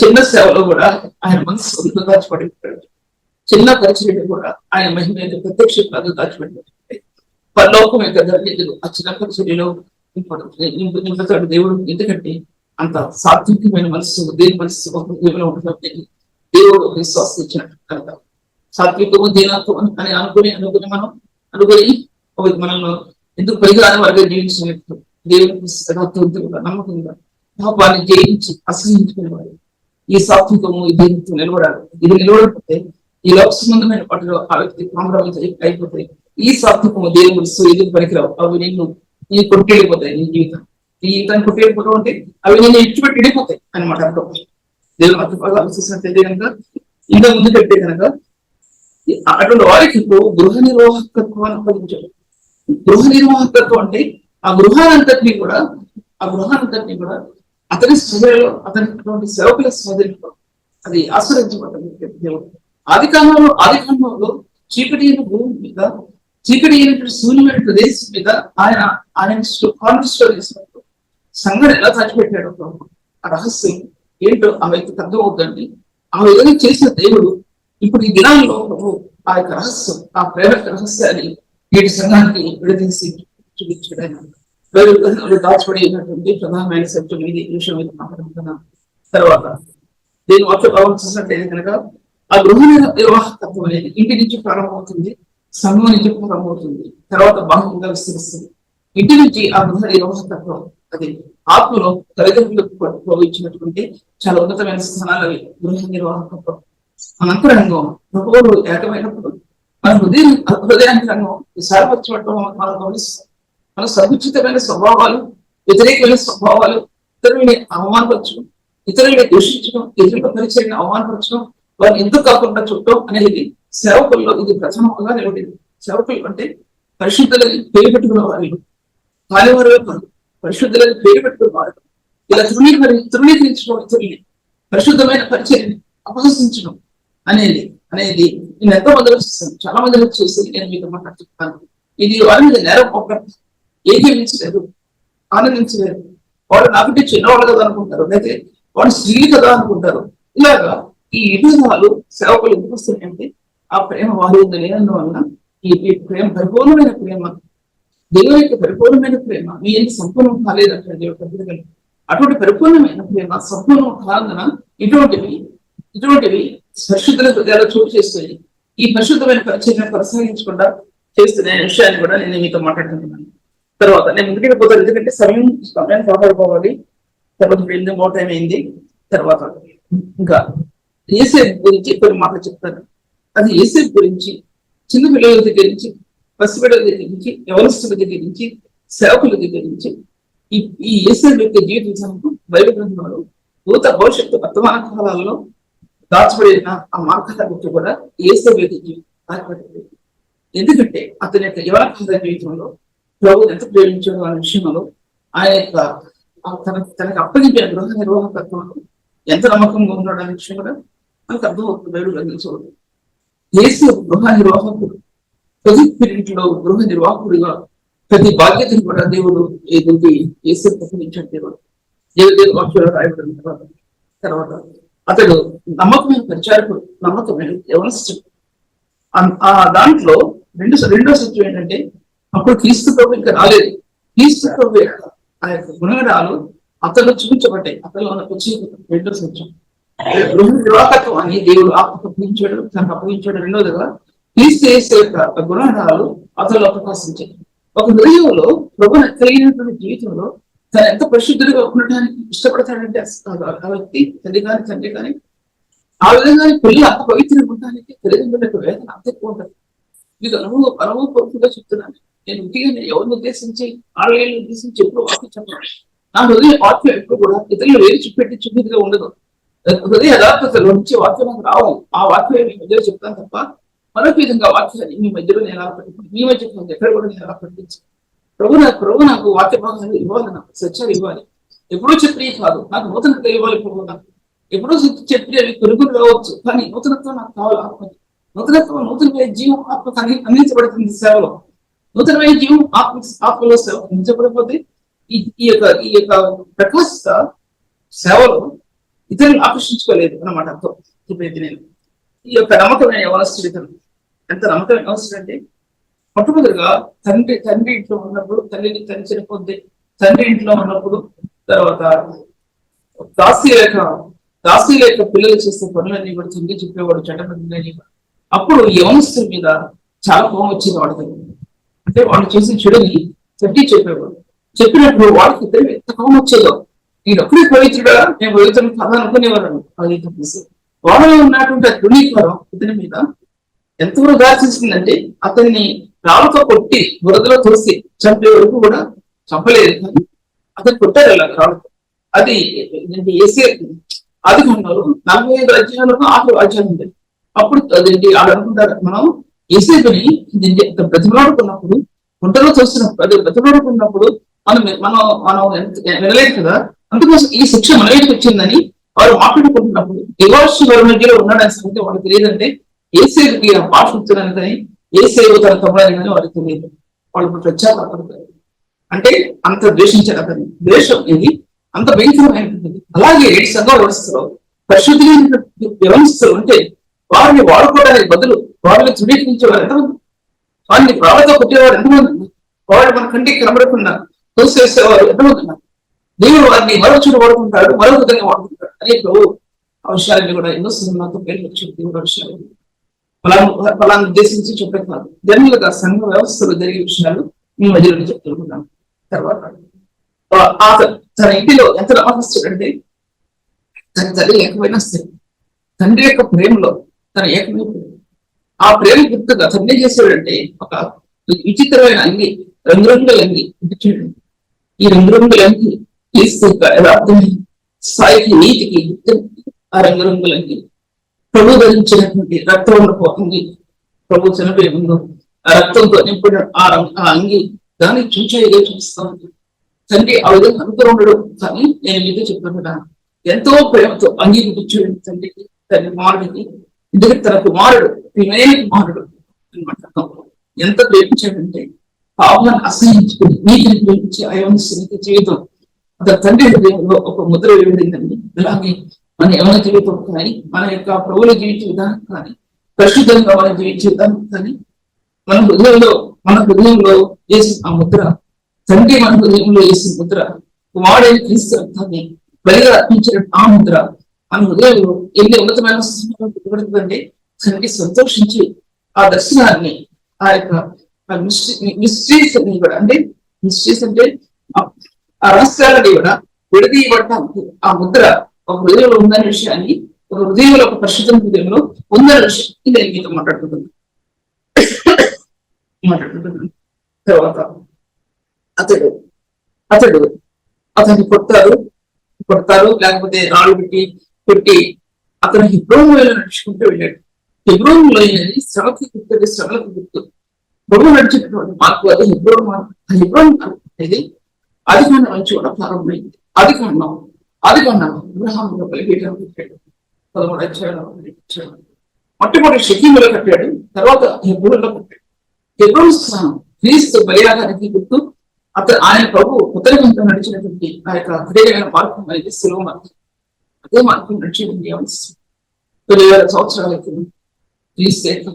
చిన్న సేవలో కూడా ఆయన మనసు దాచిపడిపోయాడు. చిన్న పరిచయం కూడా ఆయన మహిమ ప్రత్యక్షంగా దాచిపెట్టాడు. పరలోకం యొక్క ధన్యతలు ఆ చిన్న పరిచర్యలో నింపుతాడు దేవుడు. ఎందుకంటే అంత సాత్వికమైన మనసు దేని మనసు దేవులో ఉంటుంది. దేవుడు విశ్వాసం ఇచ్చినట్టు కనుక సాత్వికము దీనత్వం అని అనుకుని మనల్ని ఎందుకు పరిగానే వర్గం జీవించినట్టు దేవుని నమ్మకంగా పాపాన్ని జయించి అసహించుకునేవాడు. ఈ సాత్వికము ఈ దీనితో నిలబడాలి. ఇది నిలబడకపోతే ఈ లోక సంబంధమైన పట్టులో ఆ వ్యక్తి కాంప్రమైజ్ అయిపోతాయి. ఈ సాత్వికము దేవుడు ఎదురు పనికిరావు. అవి నీ కొట్టెళ్ళిపోతాయి. నీ జీవితాన్ని కొట్టెళ్ళిపోవడం అంటే అవి నేను ఇచ్చిపెట్టి వెళ్ళిపోతాయి అనమాట. అర్థం దేవుడు అర్థం ఆలోచిస్తున్నట్లయితే కనుక ఇంకా ముందు పెట్టే కనుక అటువంటి వారికి గృహ నిర్వాహకత్వాన్ని అప్పగించాడు. గృహ నిర్వాహకత్వం అంటే ఆ గృహానంతటినీ కూడా అతని స్వదలో అతని సేవకుల స్వదలో అది ఆశ్రయించబడ్డ దేవుడు. ఆది కాలంలో చీకటి అయిన భూమి మీద, చీకటి అయినటువంటి శూన్యమైన ప్రదేశం మీద ఆయన చేసినప్పుడు సంఘం ఎలా దాచిపెట్టాడు ఆ రహస్యం ఏంటో ఆ వ్యక్తికి అర్థం అవుతుందండి. ఆ విధంగా చేసిన దేవుడు ఇప్పుడు ఈ దినాల్లో ఆ యొక్క రహస్యం, ఆ ప్రేమ రహస్యాన్ని నేటి సంఘానికి విడదీసి చూపించడానికి దాచిపడినటువంటి ప్రధానమైన సత్యం ఇది. ఈ విషయం మీద మాట్లాడుతున్నాను. తర్వాత దీని మొత్తం భావం చూసినట్లయితే కనుక ఆ గృహ నిర్వాహకత్వం అనేది ఇంటి నుంచి ప్రారంభమవుతుంది, సంఘం నుంచి ప్రారంభమవుతుంది, తర్వాత బాహ్యంగా విస్తరిస్తుంది. ఇంటి నుంచి ఆ గృహ నిర్వాహకత్వం అది ఆత్మలో తల్లిదండ్రులకు ప్రవహించినటువంటి చాలా ఉన్నతమైన స్థానాలు అవి. గృహ నిర్వాహకత్వం మన అంతరంగం ప్రభువులు ఏకమైనప్పుడు మన హృదయాంతరంగం విశాలపరచబడటం మనం గమనిస్తాం. మన సముచితమైన స్వభావాలు, వ్యతిరేకమైన స్వభావాలు ఇతరులని అవమానపరచడం, ఇతరులని దూషించడం, ఇతరుల పరిచయాన్ని అవమానపరచడం, వారిని ఎందుకు కాకుండా చూడటం అనేది సేవకుల్లో ఇది ప్రథమంగా నిలబడింది. సేవకులు అంటే పరిశుద్ధులని పేరు పెట్టుకున్న వారు, కానివారు కాదు, పరిశుద్ధులని పేరు పెట్టుకున్న వారు. ఇలా తృణీకరించడం, ఇతరుల్ని పరిశుద్ధమైన పరిచయాన్ని అపహసించడం అనేది అనేది నేను ఎంతో మందిలో చూస్తాను. చాలా మందిలో చూసి నేను మీతో మాట్లాడుతున్నాను. ఇది వారి మీద నేరం ఒక ఏకీవించలేదు, ఆనందించలేదు. వాడు నాకంటే చిన్నవాళ్ళు కదా అనుకుంటారు, అయితే వాడు స్త్రీ కదా అనుకుంటారు. ఇలాగా ఈ విభేదాలు సేవకులు ఎందుకు వస్తున్నాయంటే ఆ ప్రేమ వారి లేనందువలన ఈ ప్రేమ పరిపూర్ణమైన ప్రేమ, దేవుని యొక్క పరిపూర్ణమైన ప్రేమ మీ ఎందుకు సంపూర్ణం కాలేదంటే దేవుడు అటువంటి పరిపూర్ణమైన ప్రేమ సంపూర్ణం కాలందున ఇటువంటివి పరిశుద్ధుల హృదయాలు చోటు చేస్తాయి. ఈ పరిశుద్ధమైన పరిచయం కొనసాగించకుండా చేస్తున్న విషయాన్ని కూడా నేను మీతో మాట్లాడుతున్నాను. తర్వాత నేను ముందుకు పోతాను, ఎందుకంటే సమయం కాపాడుకోవాలి. తర్వాత వెళ్ళింది మో టైం అయింది. తర్వాత ఇంకా ఏసేపు గురించి కొన్ని మాటలు చెప్తాను. అది ఏసేపు గురించి చిన్న పిల్లల దగ్గర నుంచి, పసిపిల్లల దగ్గర నుంచి, యవనస్తుల దగ్గర నుంచి, సేవకుల దగ్గర నుంచి ఈ ఏసేపు యొక్క జీవితం బైబిల్ గ్రంథంలో భవిష్యత్తు వర్తమాన కాలాల్లో దాచబడిన ఆ మార్గాల గురించి కూడా ఏసేపు యొక్క జీవితం. ఎందుకంటే అతని యొక్క యవన కాల జీవితంలో ప్రభు ఎంత ప్రేమించాడు అనే విషయంలో ఆయన యొక్క తనకు అప్పగించిన గృహ నిర్వాహకత్వంలో ఎంత నమ్మకంగా ఉన్నాడు అనే విషయం కూడా మనకు అర్థమవుతుంది. బైబిల్ గ్రంథించబడు యేసు గృహ నిర్వాహకుడు, ప్రతి పీరియడ్లో గృహ నిర్వాహకుడిగా ప్రతి బాధ్యతను కూడా దేవుడు ఏదంటే యేసు అప్పగించాడు. దేవుడు వాక్యంలో రాయబడిన తర్వాత అతడు నమ్మకమైన పరిచారకుడు, నమ్మకమైన యవనస్తుడు. ఆ దాంట్లో రెండో సత్యం ఏంటంటే అప్పుడు క్రీస్తు ప్రభు ఇంకా రాలేదు. క్రీస్తు ప్రభు యొక్క ఆ యొక్క గుణగణాలు అతను చూపించబడ్డాయి. అతను రెండో సత్యం గృహ నిర్వాహకత్వం అని దేవుడు అప్పగించాడు, తనకు అప్పగించాడు. రెండోదిగా క్రీస్తు యేసు యొక్క గుణగణాలు అతను ప్రకాశించాయి. ఒక హృదయంలో ప్రభు కలిగినటువంటి జీవితంలో తను ఎంత పరిశుద్ధుడిగా ఉండటానికి ఇష్టపడతాడంటే ఆ వ్యక్తి తండ్రి కానీ ఆ విధంగా పిల్లలు అంత పవిత్రంగా ఉండడానికి తల్లిదండ్రులకు వేదన అంత ఎక్కువ ఉంటుంది. మీకు అనుభవపూర్వకంగా చెప్తున్నాను. నేను ముఖ్యంగా ఎవరిని ఉద్దేశించి ఆడవాళ్ళని ఉద్దేశించి ఎప్పుడు వాక్యం చెప్పాను. నా హృదయ వాక్యం ఎప్పుడు కూడా ఇతరులు వేరు చూపెట్టి చూపిదిగా ఉండదు. హృదయ యథార్థతలో నుంచి వాక్యం నాకు రావాలి. ఆ వాక్యం మీ మధ్యలో చెప్తాను తప్ప మరొక విధంగా వాక్యాన్ని మీ మధ్యలో నేను ఎలా పట్టించాను, మీ మధ్య ఎక్కడ కూడా నేను ఎలా పట్టించాను. ప్రభు నాకు వాక్య భాగాలు ఇవ్వాలి, నాకు సత్యాలు ఇవ్వాలి. ఎప్పుడూ చెప్పి కాదు, నాకు నూతనత ఇవ్వాలి. ప్రభు నాకు ఎప్పుడో చెప్పి అవి కొనుగోలు కావచ్చు, కానీ నూతనత్వం నాకు కావాలి. ఆత్మని నూతనమైన జీవం ఆత్మకు అందించబడుతుంది. సేవలో నూతనమైన జీవం ఆత్మలో సేవ అందించబడిపోతే ఈ యొక్క ప్రకాశిత సేవలో ఇతరులను ఆకర్షించుకోలేదు అన్నమాట. అర్థం చెప్పేది నేను. ఈ యొక్క నమ్మకమైన యవనస్తుడు ఇతను ఎంత నమ్మకమైన యవనస్తుడు అంటే మొట్టమొదటిగా తండ్రి ఇంట్లో ఉన్నప్పుడు, తల్లిని చనిపోద్ది తండ్రి ఇంట్లో ఉన్నప్పుడు, తర్వాత దాసీల యొక్క పిల్లలు చేసే పనులన్నీ కూడా తండ్రి చెప్పేవాడు, చట్టబద్ధంగా. అప్పుడు యవనస్తుల మీద చాలా కోపం వచ్చేది వాడికి. అంటే వాళ్ళు చేసిన చెడుని తండ్రి చెప్పేవాడు. చెప్పినప్పుడు వాడికి ఇద్దరు ఎంత కోపం వచ్చేదో, నేను ఒక్కడే పవిత్రుడా, నేను పవిత్రుడు కదా అనుకునేవారు. అది వాళ్ళలో ఉన్నటువంటి ధృవీకరం ఇతని మీద ఎంతవరకు దాచేసిందంటే అతన్ని రాళ్ళతో కొట్టి బురదలో తోసి చంపే వరకు కూడా చంపలేదు, కానీ అతను కొట్టారు అలా రాళ్ళతో. అది ఏసే ఆది కాండంలో 45 అధ్యాయాలకు 6 అధ్యాయం ఉంది. అప్పుడు అదేంటి వాళ్ళు అనుకుంటారు, మనం ఏసేపుని బ్రతిమలాడుకున్నప్పుడు, గుంటలో తోసినప్పుడు, బ్రతిమలాడుకున్నప్పుడు మనం వినలేదు కదా, అందుకోసం ఈ శిక్ష మన వైపు వచ్చిందని వారు మాట్లాడుకుంటున్నప్పుడు డివోర్స్ వారి మధ్యలో ఉన్నాడని సంగతి వాళ్ళకి తెలియదంటే ఏసేపుకి ఆ భాష వచ్చిందని కానీ ఏసేపు తన తమ్ముడని కానీ వాళ్ళకి తెలియదు. వాళ్ళు ప్రత్యేకపడతారు. అంటే అంత ద్వేషించారు అతన్ని. ద్వేషం ఇది అంత భయంకరమైనది. అలాగే సంఘ వ్యవస్థలో పరిశుద్ధి వ్యవస్థలు ఉంటే వారిని వాడుకోవడానికి బదులు వారిని ధృవీకరించేవారు ఎంతమంది, వారిని రాళ్లతో కొట్టేవారు ఎంతమంది, వారు మన కంటికి కనబడకుండా తోసేసేవారు ఎంతమంది ఉన్నారు. దేవుడు వారిని మరో చూడు వాడుకుంటాడు, మరో విధంగా వాడుకుంటాడు. అనే ఆ విషయాన్ని కూడా ఎన్నో సినిమాతో పేరు వచ్చి దేవుడు విషయాలు ఫలాన్ని ఉద్దేశించి చెప్పే కాదు, జనరల్గా సంఘ వ్యవస్థలో జరిగే విషయాలు మీ మధ్యలో చెప్తున్నాను. తర్వాత తన ఇంటిలో ఎంత నమ్మకస్తుడంటే తన తల్లి ఏకమైనా సరే తండ్రి యొక్క ప్రేమలో తన ఏకమైన ఆ ప్రేమ గుర్తుగా తండ్రి చేసేవాడంటే ఒక విచిత్రమైన అంగి, రంగురంగుల అంగి చూడండి. ఈ రంగురంగుల అంగి క్రీస్తు యొక్క యథార్థమైన స్థాయికి, నీతికి, ఆ రంగురంగులకి ప్రభు ధరించినటువంటి రక్తంలో పోతుంది. ప్రభు చనిపోయే ముందు ఆ రక్తంతో నింపిన ఆ అంగి దాన్ని చూచేయగా చూస్తా ఉంది. తండ్రి ఆ విధంగా అనుకున్నాడు. కానీ నేను మీతో చెప్పాను కదా, ఎంతో ప్రేమతో అంగీకరించాడు తండ్రికి, తన కుమారుడికి. ఎందుకంటే తన కుమారుడు ప్రియమైన కుమారుడు అనమాట. ఎంత ప్రేమించాడంటే పాపాన్ని అసహించుకుని నీతిని ప్రేమించి అయోనిస్తున్న జీవితం అతని తండ్రి హృదయంలో ఒక ముద్ర వేయబడిందండి. అలాగే మన యవన జీవితం కానీ, మన యొక్క ప్రభువుల జీవిత విధానం కానీ, పరిశుద్ధంగా మన జీవిత విధానం కానీ, మన హృదయంలో వేసిన ఆ ముద్ర, తండ్రి మన హృదయంలో వేసిన ముద్ర, కుమారుడైన క్రీస్తు రక్తాన్ని బలిగా అర్పించిన ఆ ముద్ర మన హృదయంలో ఎన్ని ఉన్నతమైన పెట్టబడుతుందంటే తండ్రి సంతోషించి ఆ దర్శనాన్ని, ఆ యొక్క మిస్ట్రీస్ అన్ని కూడా, అంటే మిస్ట్రీస్ అంటే ఆ రహస్యాలని కూడా విడదీయబడటానికి ఆ ముద్ర ఒక హృదయంలో ఉందనే విషయాన్ని, ఒక హృదయంలో, ఒక పరిశుద్ధ హృదయంలో ఉందనే విషయాన్ని నేను మీతో మాట్లాడుతున్నాను. తర్వాత అతన్ని కొడతారు, లేకపోతే రాళ్ళు పెట్టి అతను హెబ్రోన్లో నడుచుకుంటూ వెళ్ళాడు. హెబ్రోన్లో శ్రమకి గుర్తు, శ్రమలకు గుర్తు. ప్రభు నడిచినటువంటి మార్పు అది హెబ్రోన్ మార్పు. హెబ్రోన్ మార్పు అనేది ఆదికాండం నుంచి కూడా ప్రారంభమైంది. ఆదికాండం అబ్రహాములో బలిపీఠం కట్టాడు. 13 అధ్యాయం మొట్టమొదటి షెకీములో కట్టాడు, తర్వాత హెబ్రోన్లో కట్టాడు. హెబ్రోన్ స్థానం క్రీస్తు బలియాగానికి గుర్తు. ఆయన ప్రభు ఉత్తరగంతో నడిచినటువంటి ఆ యొక్క హృదయమైన మార్గం అనేది సులువ మార్గం. అదే మార్గం నడిచేటువంటి 2000 సంవత్సరాల క్రీస్తు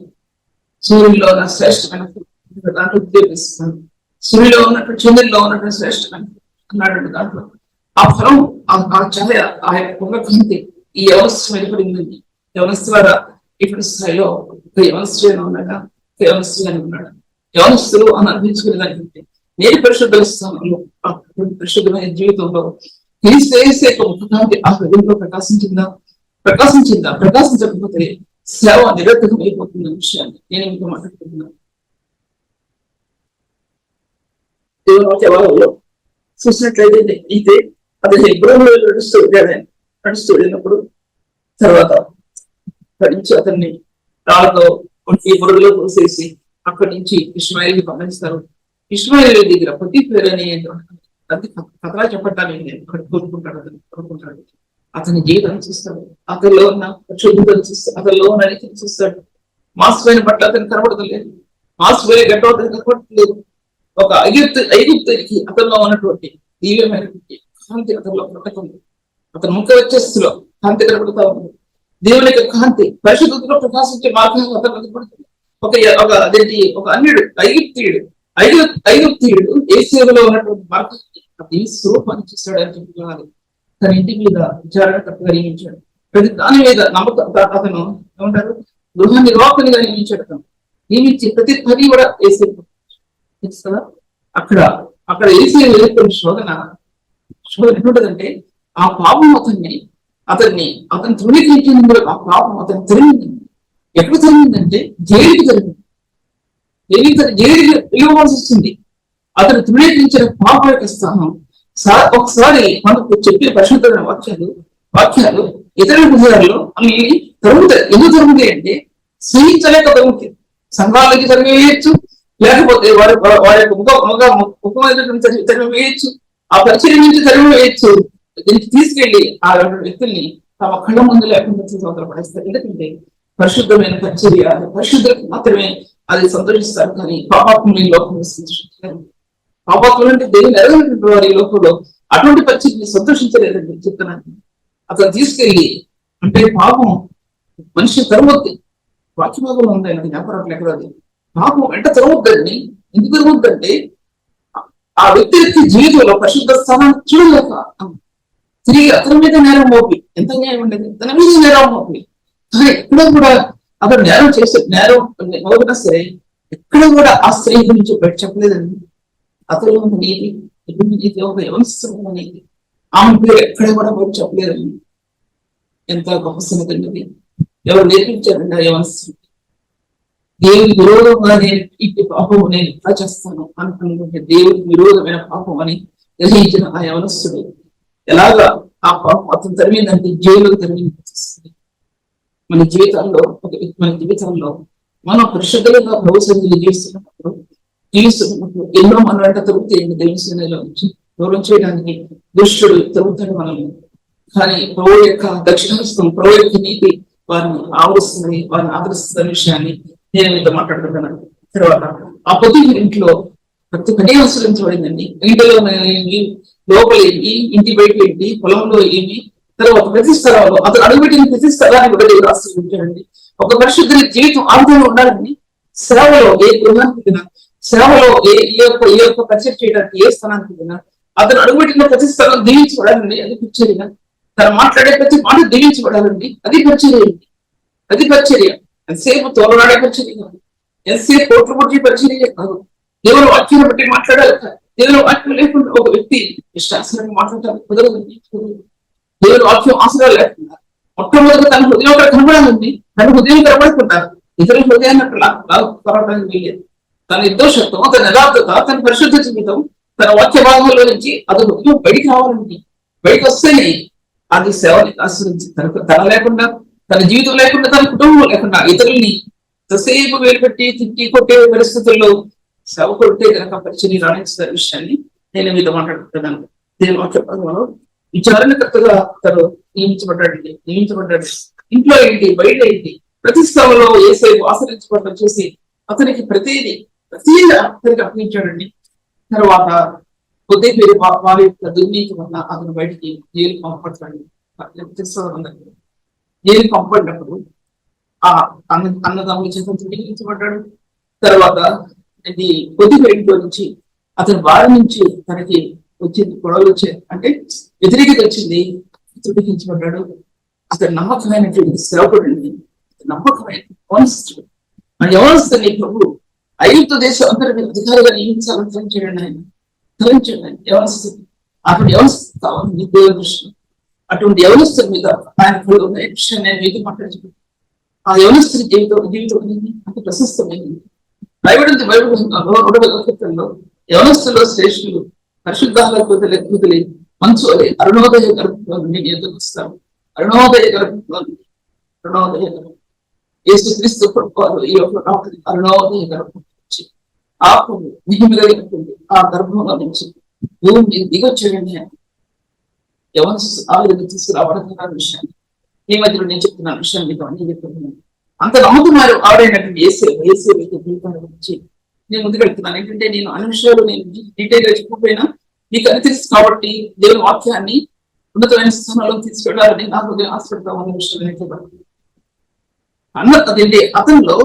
సూర్యుల్లో ఉన్న శ్రేష్టమైన దాంట్లో ఉద్యోగిస్తున్నాడు. సూర్యులో ఉన్నటువంటి, చంద్రుల్లో ఉన్నటువంటి శ్రేష్టమైన అన్నాడు దాంట్లో. ఆ ఫలం, ఆ ఛాయ, ఆ యొక్క పొంగకాంతి ఈ యవనస్తు వెలుపడిందండి. యవనస్తులారా, ఇప్పుడు స్థాయిలో ఒక యవనస్తులు ఉన్నాడా, యవనస్తులు ఉన్నాడా? యవనస్తులు అని అనిపించుకునే దానికంటే నేను పరిశుద్ధ స్థానంలో, పరిశుద్ధమైన జీవితంలో క్రీస్తు ముఖకాంతి ఆ హృదయంలో ప్రకాశించకపోతే సేవ నిరర్థకం అయిపోతున్న విషయాన్ని నేను ఇంకా మాట్లాడుతున్నాను. దేవుని చూసినట్లయితే అతను హెబ్రోన్లో నడుస్తూ వెళ్ళినప్పుడు తర్వాత అతన్ని రాళ్ళతో బురదలో పోసేసి అక్కడి నుంచి ఇష్మాయిల్ని పంపిస్తారు. ఇష్మాయిల్ దగ్గర పొతిఫేర అనే కథలా చెప్పటానికి అక్కడ కోరుకుంటాడు. అతని జీవితాన్ని చూస్తాడు, అతనిలో ఉన్న పరిశుద్ధతను చూస్తాడు, అతనిలో ఉన్న నీతిని చూస్తాడు. మాసిపోయిన బట్ట అతను కనబడతలేదు, మాసిపోయే గడ్డ అతను కనబడట్లేదు. ఒక ఐగుప్తునికి అతనిలో ఉన్నటువంటి దివ్యమైనటువంటి కాంతి అతనిలో ప్రకటన, అతని ముఖ వచ్చేస్తులో కాంతి కనబడుతూ ఉంది. దేవుని యొక్క కాంతి పరిశుద్ధతలో ప్రకాశించే మార్గం అతను కనబడుతుంది. ఒక అన్యుడు, ఐగుప్తీయుడు ఏ సేవలో ఉన్నటువంటి మార్గాన్ని అది స్వరూపాన్ని చూస్తాడని చెప్తున్నారు. తన ఇంటి మీద విచారణకర్తగా నియమించాడు. ప్రతి దాని మీద అతను ఏమంటారు, గృహ నిర్వాహకునిగా నియమించాడు. అతను నియమించి ప్రతి పని కూడా వేసే కదా. అక్కడ వేసే ఎదుర్కొన్న శోధన ఎటువంటిదంటే, ఆ పాపం అతన్ని తృణీకరించినందుకు ఆ పాపం అతను తిరిగింది. ఎక్కడ జరిగిందంటే జైలుకి జరిగింది. జైలుకి వెళ్ళవలసి వస్తుంది. అతను తృణీకరించిన పాప యొక్క స్థానం ఒకసారి మనకు చెప్పిన పరిశుద్ధమైన వాక్యాలు ఇతర హృదయాల్లో అన్ని తరుగుతాయి. ఎందుకు తరుగుతాయి అంటే సహించలేక తరుగుతాయి. సంఘాలకి తరివేయచ్చు, లేకపోతే వారి యొక్క ముఖమైనటువంటి తరివేయచ్చు, ఆ పరిచయం నుంచి తరివేయచ్చు. దీనికి తీసుకెళ్లి ఆ వ్యక్తుల్ని తమ కళ్ళ ముందు లేకుండా పడేస్తారు. ఎందుకంటే పరిశుద్ధమైన పరిచర్య పరిశుద్ధులకు మాత్రమే అది సంతోషిస్తారు. కానీ పాపాత్ములు ఈ లోకంలో సంతోషించారు. పాపాత్ములు అంటే దేవుని ఎరగనటువంటి వారు ఈ లోకంలో అటువంటి పరిచర్యని సంతోషించలేదండి చెప్తున్నాను. అతను తీసుకెళ్ళి, అంటే పాపం మనిషి తరవద్ది, వాక్యభాగంలో ఉంది ఆయన జ్ఞాపకం ఎక్కడ. పాపం వెంట తరవద్దండి. ఎందుకు తరవద్దంటే ఆ వ్యక్తి యొక్క జీవితంలో పరిశుద్ధ స్థానాన్ని చూడలేక తిరిగి అతని మీద నేరం మోపి, ఎంత న్యాయం ఉండేది, తన మీద నేరం మోపి ఎక్కడ కూడా అతను నేరం మోపినా సరే ఎక్కడ కూడా ఆ స్త్రీ గురించి బయట చెప్పలేదండి. అతను ఉన్న నీతి ఒక యవనస్తున్న నీతి, ఆమె పేరు ఎక్కడ కూడా బయట చెప్పలేదండి. ఎంత గొప్ప సంగతి! ఎవరు నేర్పించారండి ఆ యవనస్తు? దేవుని విరోధంగా నేను ఇట్టి పాపం నేను ఇట్లా చేస్తాను అనుకుంటే దేవుడికి విరోధమైన పాపం అని గ్రహించిన ఆ యవనస్తుడు ఎలాగా ఆ పాపం అతను తరిమిందంటే జైలుకు తరిమింది. మన జీవితంలో మనం పరిశుద్ధంగా భవిష్యత్తులు జీవిస్తున్నప్పుడు ఎన్నో మన వెంట తరుగుతాయండి. దేవుని సన్నిధిలో నుంచి దూరం చేయడానికి దుష్టుడు తరుగుతాడు మనల్ని. కానీ ప్రభు యొక్క దక్షిణహస్తం, ప్రభు యొక్క నీతి వారిని ఆవరిస్తుంది, వారిని ఆదరిస్తున్న విషయాన్ని నేను మీతో మాట్లాడుతున్నాను. తర్వాత ఆ పొద్దు ఇంట్లో ప్రతి ఒక్కటి అనుసరించబడిందండి. ఇంటిలో ఏమి, లోపల ఏమి, ఇంటి బయట ఏంటి, పొలంలో ఏమి, తర్వాత ప్రతి స్థలంలో అతను అడుగుపెట్టిన ప్రతి స్థలాన్ని కూడా దేవుడు ఆశీర్వదించాడండి. ఒక పరిశుద్ధుల జీవితం ఆనందంగా ఉండాలండి. సేవలో ఏ గృహానికి తిన్నా, సేవలో ఏ యొక్క పరిచయం చేయడానికి ఏ స్థానానికి తిన్నా అతను అడుగుపెట్టిన ప్రతి స్థలం దీవించబడాలండి. అది పరిచర్య. తను మాట్లాడే ప్రతి మాట దీవించబడాలండి. అది పరిచర్య. అది పరిచర్య. ఎంతసేపు తోలనాడే పరిచర్య కాదు, ఎంతసేపు కోట్లు కొట్టి పరిచర్య కాదు. దేవుడు వాక్యం బట్టి మాట్లాడాలి. దేవుడు వాక్యం లేకుండా ఒక వ్యక్తి ఇష్టాసనంగా మాట్లాడటానికి కుదరదండి. దేవుడు వాక్యం ఆసరాలు లేకుండా మొట్టమొదటి తన హృదయం అక్కడ కనబడాలండి. తన హృదయం కనబడుతున్నారు, ఇతరుల హృదయాన్ని అక్కడ కనబడడానికి వెళ్ళేది. తన నిర్దోషత్వం, తన యథార్థత, తన పరిశుద్ధ జీవితం, తన వాక్య భాగంలో నుంచి అది హృదయం బయటికి రావాలండి. బయటకు వస్తేనే అది సేవని ఆశ్రయించి తన లేకుండా, తన జీవితం లేకుండా, తన కుటుంబం లేకుండా ఇతరుల్ని ఎంతసేపు వేలు పెట్టి తిట్టి కొట్టే పరిస్థితుల్లో సేవ కొట్టే కనుక పరిచయం రాణించిన విషయాన్ని నేను మీతో మాట్లాడుతున్నాను. నేను వాక్య భాగంలో విచారణకర్తగా తను నియమించబడ్డాడు. ఇంట్లో ఏంటి, బయట ఏంటి, ప్రతి స్థలంలో ఏసేపు ఆశ్రయించబడడం చూసి అతనికి ప్రతిదీ అతనికి అప్పగించాడండి. తర్వాత కొద్ది పేరు వారి యొక్క దుర్నీతి వల్ల అతను బయటికి జైలు పంపబడతాడు. జైలు పంపబడినప్పుడు ఆ అన్నదమ్ముల చేత తృణీకరించబడ్డాడు. తర్వాత ఇది కొద్ది పేరులో నుంచి అతని భార్య నుంచి తనకి వచ్చింది, గొడవలు వచ్చాయి అంటే వ్యతిరేకత వచ్చింది, తృణీకరించబడ్డాడు. అతను నమ్మకమైనటువంటి సేవకుడండి, నమ్మకమైన యవనస్తుడు. ఆ యవనస్తుని ప్రభు ఐగుప్తు దేశం అందరి మీద అధికారిగా నియమించాలని తలంచాడండి. ఆయన తలంచాడు యవనస్తుని. అటువంటి యవనస్తు కావాలి దేవుని దృష్టిలో. అటువంటి యవనస్తుల మీద ఆయన ఉన్న విషయాన్ని నేను మీతో మాట్లాడుతున్నాను. ఆ యవనస్తుని జీవితం అంత ప్రశస్తమైంది. బైబిల్లో యవనస్తులో శ్రేష్ఠులు, పరిశుద్ధాలకు లెక్కుతలే, మంచు అలే, అరుణోదయ గర్భంలో నేను ఎదురు వస్తాను. అరుణోదయ గర్భంలో యేసుక్రీస్తు ప్రభువారు ఈ యొక్క అరుణోదయ గర్భం నుంచి ఆకు మిహిమిగలిగినటువంటి ఆ గర్భంలో నుంచి భూమి మీద దిగొచ్చాడండి. ఎవరు ఆ విధంగా తీసుకురావడం విషయాన్ని ఈ మధ్యలో నేను చెప్తున్న విషయం మీతో అన్ని చెప్తున్నాను. అంత నమ్మకం ఆడైనటువంటి ఏసే జీవితాల గురించి నేను ముందుకెళ్తున్నాను. ఏంటంటే నేను అన్ని విషయాలు నేను డీటెయిల్ గా చెప్పకపోయినా మీకు అని తెలుసు కాబట్టి దేవుని వాక్యాన్ని ఉన్నతమైన స్థానంలో తీసుకెళ్లాలని నాకు ఆశపడతా ఉన్న విషయం అదేంటి అతనిలో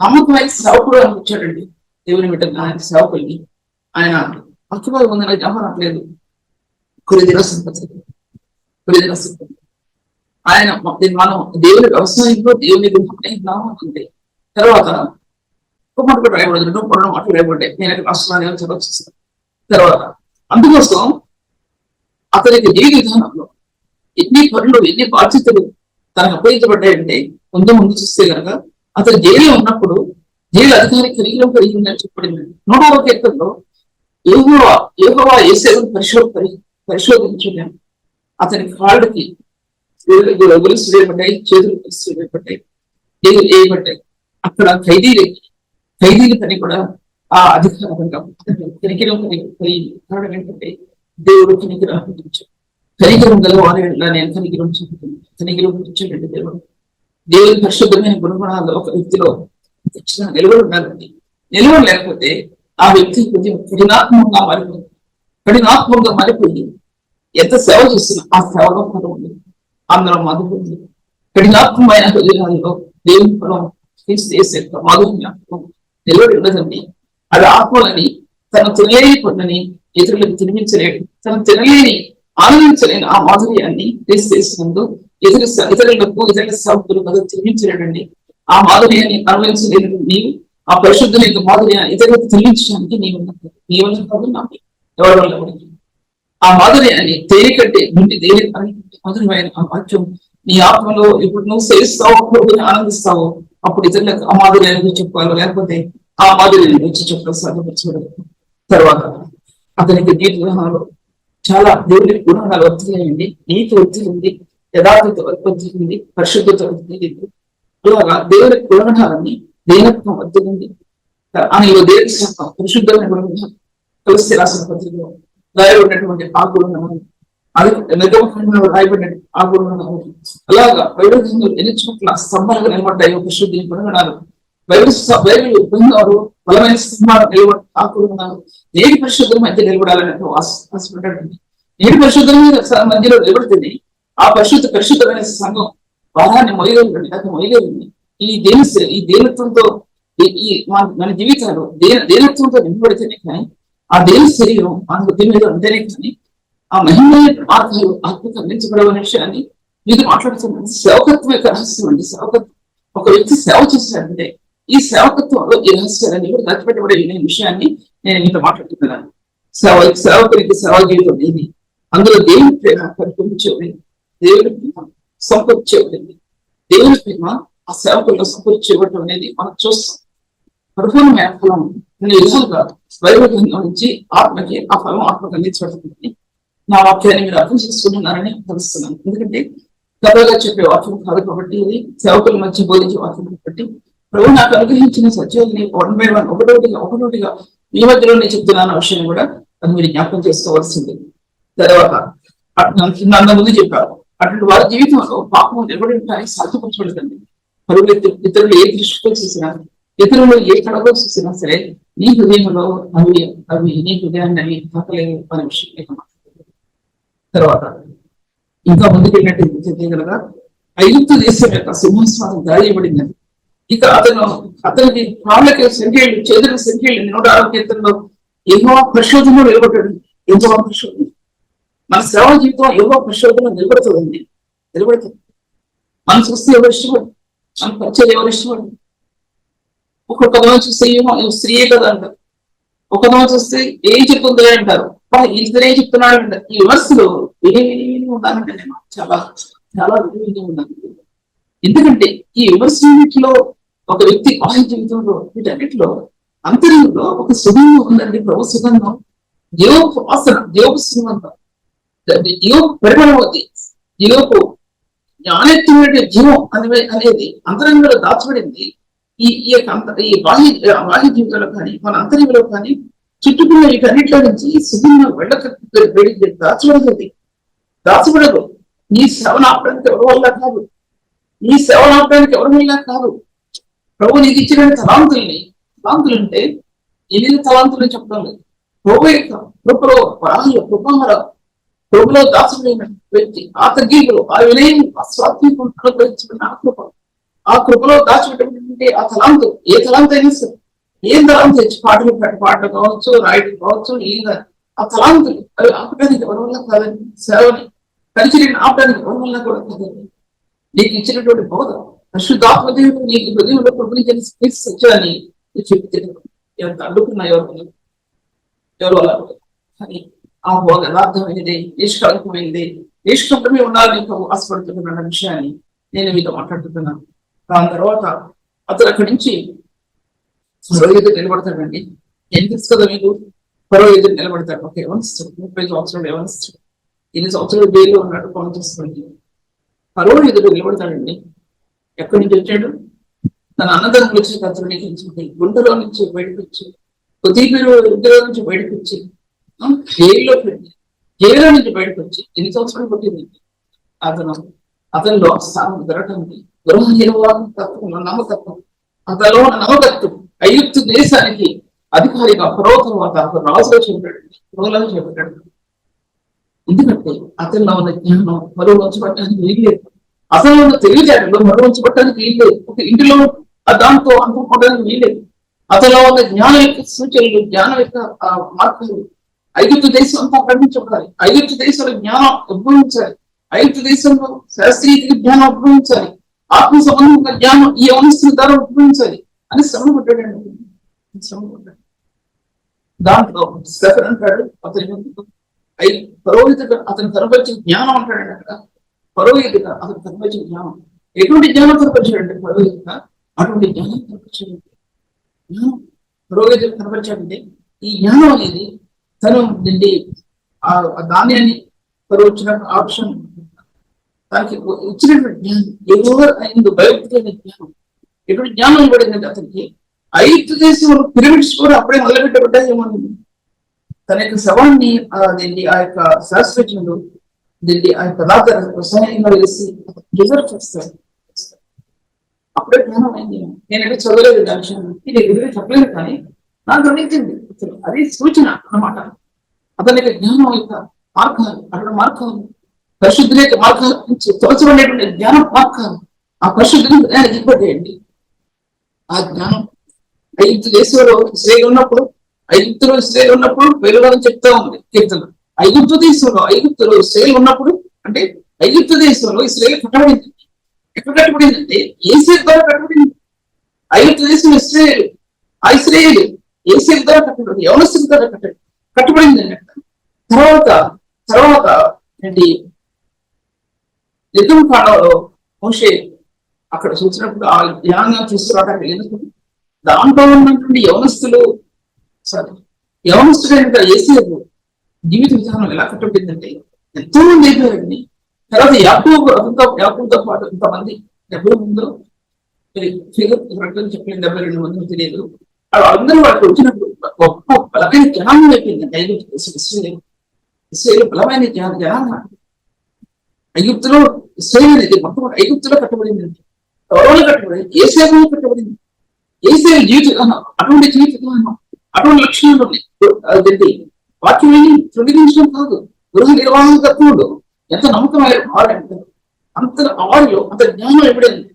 నమ్మకమైన సేవకుడు అనిపించాడండి. దేవుని బిడ్డ ఆయన సేవకుల్ని ఆయన అక్కువ ఉందని చెప్పనట్లేదు. కొద్ది ఆయన మనం దేవుని వ్యవసాయంలో దేవుని అంటే తర్వాత ఒక మాట కూడా రాయబడదు, 2 మాటలు రాయబడ్డాయి. నేను రాష్ట్రాన్ని చదవచ్చేస్తాను. తర్వాత అందుకోసం అతనికి జీవిత విధానంలో ఎన్ని పనులు, ఎన్ని బాధ్యతలు తనకు అప్పగించబడ్డాయంటే ముందు చూస్తే కనుక అతను జైలు ఉన్నప్పుడు జైలు అధికారి కలిగిందని చెప్పబడింది. 100వ కీర్తనలో యెహోవా యేసేవును పరిశోధించడం అతని కాళ్ళకి గొలుసు వేయబడ్డాయి, చేతులు గొలుసు వేయబడ్డాయి, జైలు వేయబడ్డాయి. అక్కడ ఖైదీల పని కూడా ఆ అధికారంగా కనికిరం కలిగి కారణం ఏంటంటే దేవుడు కనికిరం కనికిరం గల వారి నేను కనికిరం చూపించాడండి. దేవుని పరిశుద్ధమైన గుణగుణాలు ఒక వ్యక్తిలో ఖచ్చితంగా నిలబడి ఉండాలండి. నిలబడి లేకపోతే ఆ వ్యక్తి కొంచెం కఠినాత్మకంగా మారిపోయి ఎంత సేవ చేస్తున్నా ఆ సేవలో పదం ఉంది, అందులో మధు ఉంది. కఠినాత్మకమైన హృదయాల్లో దేవుని పదం చేసే మాధుర్యాత్మకం నిలబడి ఉండదండి. అది ఆత్మలని తను తినలేని పనులని ఇతరులకు తినిపించలేడు, తను తినలేని ఆనందించలేని ఆ మాధుర్యాన్ని చేసినందు ఇతరులకు సభ్యులు మద్దతు తినిపించలేడండి. ఆ మాధుర్యాన్ని అనుభవించలేని నీవు ఆ పరిశుద్ధుల యొక్క మాధుర్యాన్ని ఇతరులకు తినిపించడానికి నీవు ఎవరి వల్ల ఆ మాధుర్యాన్ని తేలికంటే నుండి మధురమైన ఆ వాక్యం నీ ఆత్మలో ఇప్పుడు నువ్వు సేవిస్తావో, ఆనందిస్తావో అప్పుడు ఇతరులకు ఆ మాధుర్యాన్ని చెప్పాలి, లేకపోతే ఆ మాధుర్యాన్ని వచ్చి చెప్పడం సాధ్యపరచబడదు. తర్వాత అతనికి జీవిత విధానంలో చాలా దేవుని గుణాలు వర్తిల్లాయండి, నీతి వర్తిల్లింది, యథార్థత వర్తిల్లింది, పరిశుద్ధత వర్తిల్లింది. అలాగా దేవుని గుణగణాలన్నీ దేనత్వం వర్తిల్లింది. ఆయన దేవుని శాఖ పరిశుద్ధమైన గుణంగా తులసి రాసిన పత్రికలో రాయబడినటువంటి ఆ గుణగణాలు, అది నిర్గమకాండంలో రాయబడిన ఆ గుణగణాలు, అలాగా బైబిల్ గ్రంథంలో ఎన్ని చోట్ల స్తంభాలుగా నిలబడ్డాయి పరిశుద్ధి గుణగణాలు. బైబిల్ బృందాలు బలమైన స్తంభాలు నిలబడి ఆ గుణగణాలు నేటి పరిశుద్ధుల మధ్య నిలబడాలని ఆశపడ్డాడు. నేటి పరిశుద్ధుల మధ్యలో నిలబడితేనే ఆ పరిశుద్ధమైన సంఘం వారాన్ని మొయ్యగలిగింది. ఈ దేనత్వంతో ఈ మన జీవితాలు దేనత్వంతో నింపబడితేనే కానీ, ఆ దేని శరీరం మనకు దీని మీద ఉంటేనే కానీ ఆ మహిళమైన మార్గాలు ఆత్మకు అందించబడవనే విషయాన్ని మీరు మాట్లాడుతున్నాను. సేవకత్వం యొక్క రహస్యం అండి. సేవకత్వం, ఒక వ్యక్తి సేవ చేశాడంటే ఈ సేవకత్వంలో ఈ రహస్యాలని కూడా దాచిపెట్టబడే విషయాన్ని నేను మీతో మాట్లాడుతున్నాను. సేవకునికి సేవా జీవితం ఏది, అందులో దేవుని ప్రేమ పరిపూర్ణించబడింది, దేవుని ప్రేమ సంపూర్తించబడింది. దేవుని ప్రేమ ఆ సేవకుల్లో సంపూర్తించబడటం అనేది మనం చూస్తాం. పరిపూర్ణమైన ఫలం కొన్ని విధాలుగా బైబిల్ నుంచి ఆత్మకి ఆ ఫలం ఆత్మకు అందించబడుతుంది. నా వాక్యాన్ని మీరు అర్థం చేసుకుంటున్నారని భావిస్తున్నాను. ఎందుకంటే కథగా చెప్పే వాక్యం కాదు కాబట్టి, ఇది సేవకుల మధ్య బోధించే వాక్యం కాబట్టి, ప్రభు నాకు అనుగ్రహించిన సత్యాన్ని 1 by 1 ఒకటోటిగా మీ మధ్యలో నేను చెప్తున్నాను విషయాన్ని కూడా అది మీరు జ్ఞాపకం చేసుకోవాల్సింది. తర్వాత నన్ను ముందు చెప్పారు, అటువంటి వారి జీవితంలో పాపం నిలబడి ఉంటాయి సాధ్యపరచబడదండి. పరువులు ఇతరులు ఏ దృష్టితో చూసినా, ఇతరులు ఏ కళలో చూసినా సరే, నీ హృదయంలో అవి నీ హృదయాన్ని అవి తాకలేవు అనే విషయం. తర్వాత ఇంకా ముందుకెళ్ళినట్టు కనుక ఐగుప్తు దేశం యొక్క సింహాసనం గాయబడిందని, ఇక అతనికి కాళ్ళకి సంఖ్యలు, చేతులకు సంఖ్యలు 106వ కీర్తనలో యెహోవా పరిశోధనలో నిలబడ్డాడు. యెహోవా పరిశోధన మన సేవా జీవితం యెహోవా పరిశోధన నిలబడుతుంది. మనం చూస్తే ఎవరు ఇష్టపడు, మన పరిచయం ఎవరు ఇష్టపడు. ఒక్కొక్క చూస్తే ఏమో స్త్రీయే కదా అంటారు, ఒకనో చూస్తే ఏం చెప్తుందే అంటారు, ఇతనే చెప్తున్నాడు అంటారు. ఈ విమర్శలు విని ఉన్నానంటే నేను చాలా చాలా విని ఉన్నాను. ఎందుకంటే ఈ విమర్శలో ఒక వ్యక్తి బాహ్య జీవితంలో వీటన్నిటిలో అంతర్యంలో ఒక సుగంధం ఉందండి. ప్రభు సుగంధం, యోపు వాసన, యోపు సుగంధం, యోపు పరిమళవతి, యోపు జ్ఞానెత్తుమైన జీవం అనేది అంతరంగంలో దాచబడింది. ఈ బాహ్య జీవితంలో కానీ మన అంతర్యంలో కానీ చుట్టుకున్న వీటన్నిటిలో నుంచి సుగంధం దాచబడదు. నీ సేవను ఆపడానికి ఎవరి వల్ల కాదు, నీ సేవను ఆపడానికి ఎవరి వల్ల కాదు. ప్రభు నీకు ఇచ్చిన తలాంతులు అంటే 8 తలాంతులు చెప్పడం లేదు. ప్రభు యొక్క కృపలో కృపహర ప్రభులో దాచబడిన వ్యక్తి, ఆ తగ్గింపులు, ఆ వినయం, ఆ స్వాత్మీకం అనుగ్రహించబడిన ఆ కృపలో దాచిపెట్టబడి ఆ తలాంతు, ఏ తలాంతు అయినా సరే, ఏం తలాంతు తెచ్చి పాటలు కావచ్చు, రాయడం కావచ్చు, ఆ తలాంతులు అవి ఆపడానికి ఎవరి వల్ల కాదండి. సేవని పరిచర్యను ఆపడానికి ఎవరి వల్ల కూడా కాదండి. నీకు ఇచ్చినటువంటి బోధ పరిశుద్ధాత్మ దేవుడు నీకు హృదయంలో ప్రభుని తెలిసి సత్యాన్ని చెప్పి ఎంత అడ్డుకున్నా ఎవరు వల్ల కానీ ఆ బోధ యథార్థమైనది, నిష్కలంకమైనది, నిష్కలంకమే ఉండాలని ప్రభు ఆశపడుతున్న విషయాన్ని నేను మీతో మాట్లాడుతున్నాను. దాని తర్వాత అతను అక్కడి నుంచి పరో ఎదురు నిలబడతాడండి. ఏం తెలుసు కదా మీకు, పరో ఎదురు నిలబడతాడు. ఒక యవనస్తుడు, 30 సంవత్సరాలు యవనస్తుడు, 8 సంవత్సరాలు జైల్లో ఉన్నాడు, పనులు చేసుకోండి. పరో ఎదురు నిలబడతాడండి. ఎక్కడి నుంచి వచ్చాడు? తన అన్నదమ్ములు వచ్చి అతను నుంచి గుంటలో నుంచి బయటకు వచ్చి, కొద్దిగా ఇంటిలో నుంచి బయటకు వచ్చి, జైల్లో నుంచి బయటకు వచ్చి 8 సంవత్సరాలు పట్టింది అతనిలో స్థానం దొరకడానికి. గృహ నిర్వహణ తత్వం, నమ్మకత్వం, అతనిలో నమ్మకత్వం ఐగుప్తు దేశానికి అధికారిగా ఫరో తర్వాత రాజుగా చేపట్టాడు. ఎందుకంటే అతనిలో ఉన్న జ్ఞానం మరో ఉంచబట్టడానికి వీల్లేదు, అతనిలో ఉన్న తెలివితేటలు మరో ఉంచబట్టడానికి వీల్లేదు, ఒక ఇంటిలో దాంతో అందుకోవడానికి వీల్లేదు. అతనిలో ఉన్న జ్ఞానం యొక్క సూచనలు, జ్ఞానం యొక్క మార్పులు ఐగుప్తు దేశం అంతా ప్రకటించబడాలి. ఐగుప్తు దేశంలో జ్ఞానం ఉద్భవించాలి. ఐగుప్తు దేశంలో శాస్త్రీయ జ్ఞానం ఉద్భవించాలి. ఆత్మ సంబంధంగా జ్ఞానం ఈ అవస్థల ద్వారా ఉద్భవించాలి అని శ్రమపడ్డాడు. దాంట్లో స్టెఫెన్ అంటాడు, పరోహితుడు అతను కనపరిచిన జ్ఞానం అంటాడండి. అక్కడ పరోహితుగా అతను కనపరిచిన జ్ఞానం, ఎటువంటి జ్ఞానం కనపరిచాడంటే పరోహితుగా అటువంటి జ్ఞానం కనపరిచాడు. జ్ఞానం పరోహితుడు కనపరిచాడంటే ఈ జ్ఞానం అనేది తను నుండి ఆ ధాన్యాన్ని వచ్చిన ఆప్షన్ దానికి ఇచ్చినటువంటి జ్ఞానం ఎవరు అయింది భయపడిన జ్ఞానం. ఎప్పుడు జ్ఞానం ఇవ్వబడిందంటే అతనికి ఐదు దేశంలో పిరమిడ్స్ కూడా అప్పుడే మొదలుపెట్టబడ్డాయేమో. తన యొక్క శవాన్ని దీన్ని ఆ యొక్క శాస్త్రజ్ఞులు దీన్ని ఆ యొక్క పదార్థ రసాయనంగా వేసి రిజర్వ్ చేస్తారు. అప్పుడే జ్ఞానం అయింది. నేనంటే చదవలేదు దాని విషయం, నేను ఎదురుగా చెప్పలేదు, కానీ నాకు గమనించింది అది సూచన అన్నమాట. అతని యొక్క జ్ఞానం యొక్క మార్గాలు, అటువంటి మార్గాలు పరిశుద్ధుల యొక్క మార్గాల నుంచి తోచబడేటువంటి జ్ఞాన మార్గాలు, ఆ పరిశుద్ధుని ఇవ్వబడేయండి. ఆ జ్ఞానం ఐదు దేశంలో ఇస్రాయేల్ ఉన్నప్పుడు, ఐగుప్తులో ఇస్రాయేల్ ఉన్నప్పుడు వెలువని చెప్తా ఉంది కీర్తన. ఐగుప్తు దేశంలో ఐగుప్తులో ఇస్రాయేల్ ఉన్నప్పుడు, అంటే ఐగుప్తు దేశంలో ఇస్రాయేల్ కట్టబడింది. ఎక్కడ కట్టబడిందంటే ఏసేల్ ద్వారా కట్టబడింది. ఐగుప్తు దేశం ఇస్రాయేల్, ఆ ఇస్రాయేల్ ఏసేల్ ద్వారా కట్టబడింది, యవనస్తుల ద్వారా కట్టబడింది అన్నట్టు. తర్వాత ఏంటి యుద్ధం కాలంలో మోషే అక్కడ చూసినప్పుడు ఆ జ్ఞానం తీసుకురావడానికి వెళ్ళినప్పుడు దాంట్లో ఉన్నటువంటి యవనస్తుడైన ఏసేపు జీవిత విధానం ఎలా కట్టబడిందంటే ఎంతో మంది అయిపోయారండి. తర్వాత యాకూబుతో పాటు ఇంతమంది 70 మందిలో చెప్పిన 72 మంది తెలియదు. అందరూ వాళ్ళకి వచ్చినప్పుడు గొప్ప బలమైన జ్ఞానం అయిపోయిందండి. ఇస్రాయేలు బలమైన జ్ఞానం. ఐగుప్తులో ఇస్రాయేల్ అనేది మొట్టమొదటి ఐగుప్తులో కట్టబడింది, ఎవరోలో కట్టబడింది, ఏసేపులో కట్టబడింది. ఏసేపు జీవిత విధానం అటువంటి జీవిత విధానం, అటువంటి లక్షణాలు ఉన్నాయి. వాక్యం తొలగించడం కాదు, గృహ నిర్వహణ తక్కువడు ఎంత నమ్మకం మారంటే అంత వారిలో అంత జ్ఞానం ఇవ్వడింది.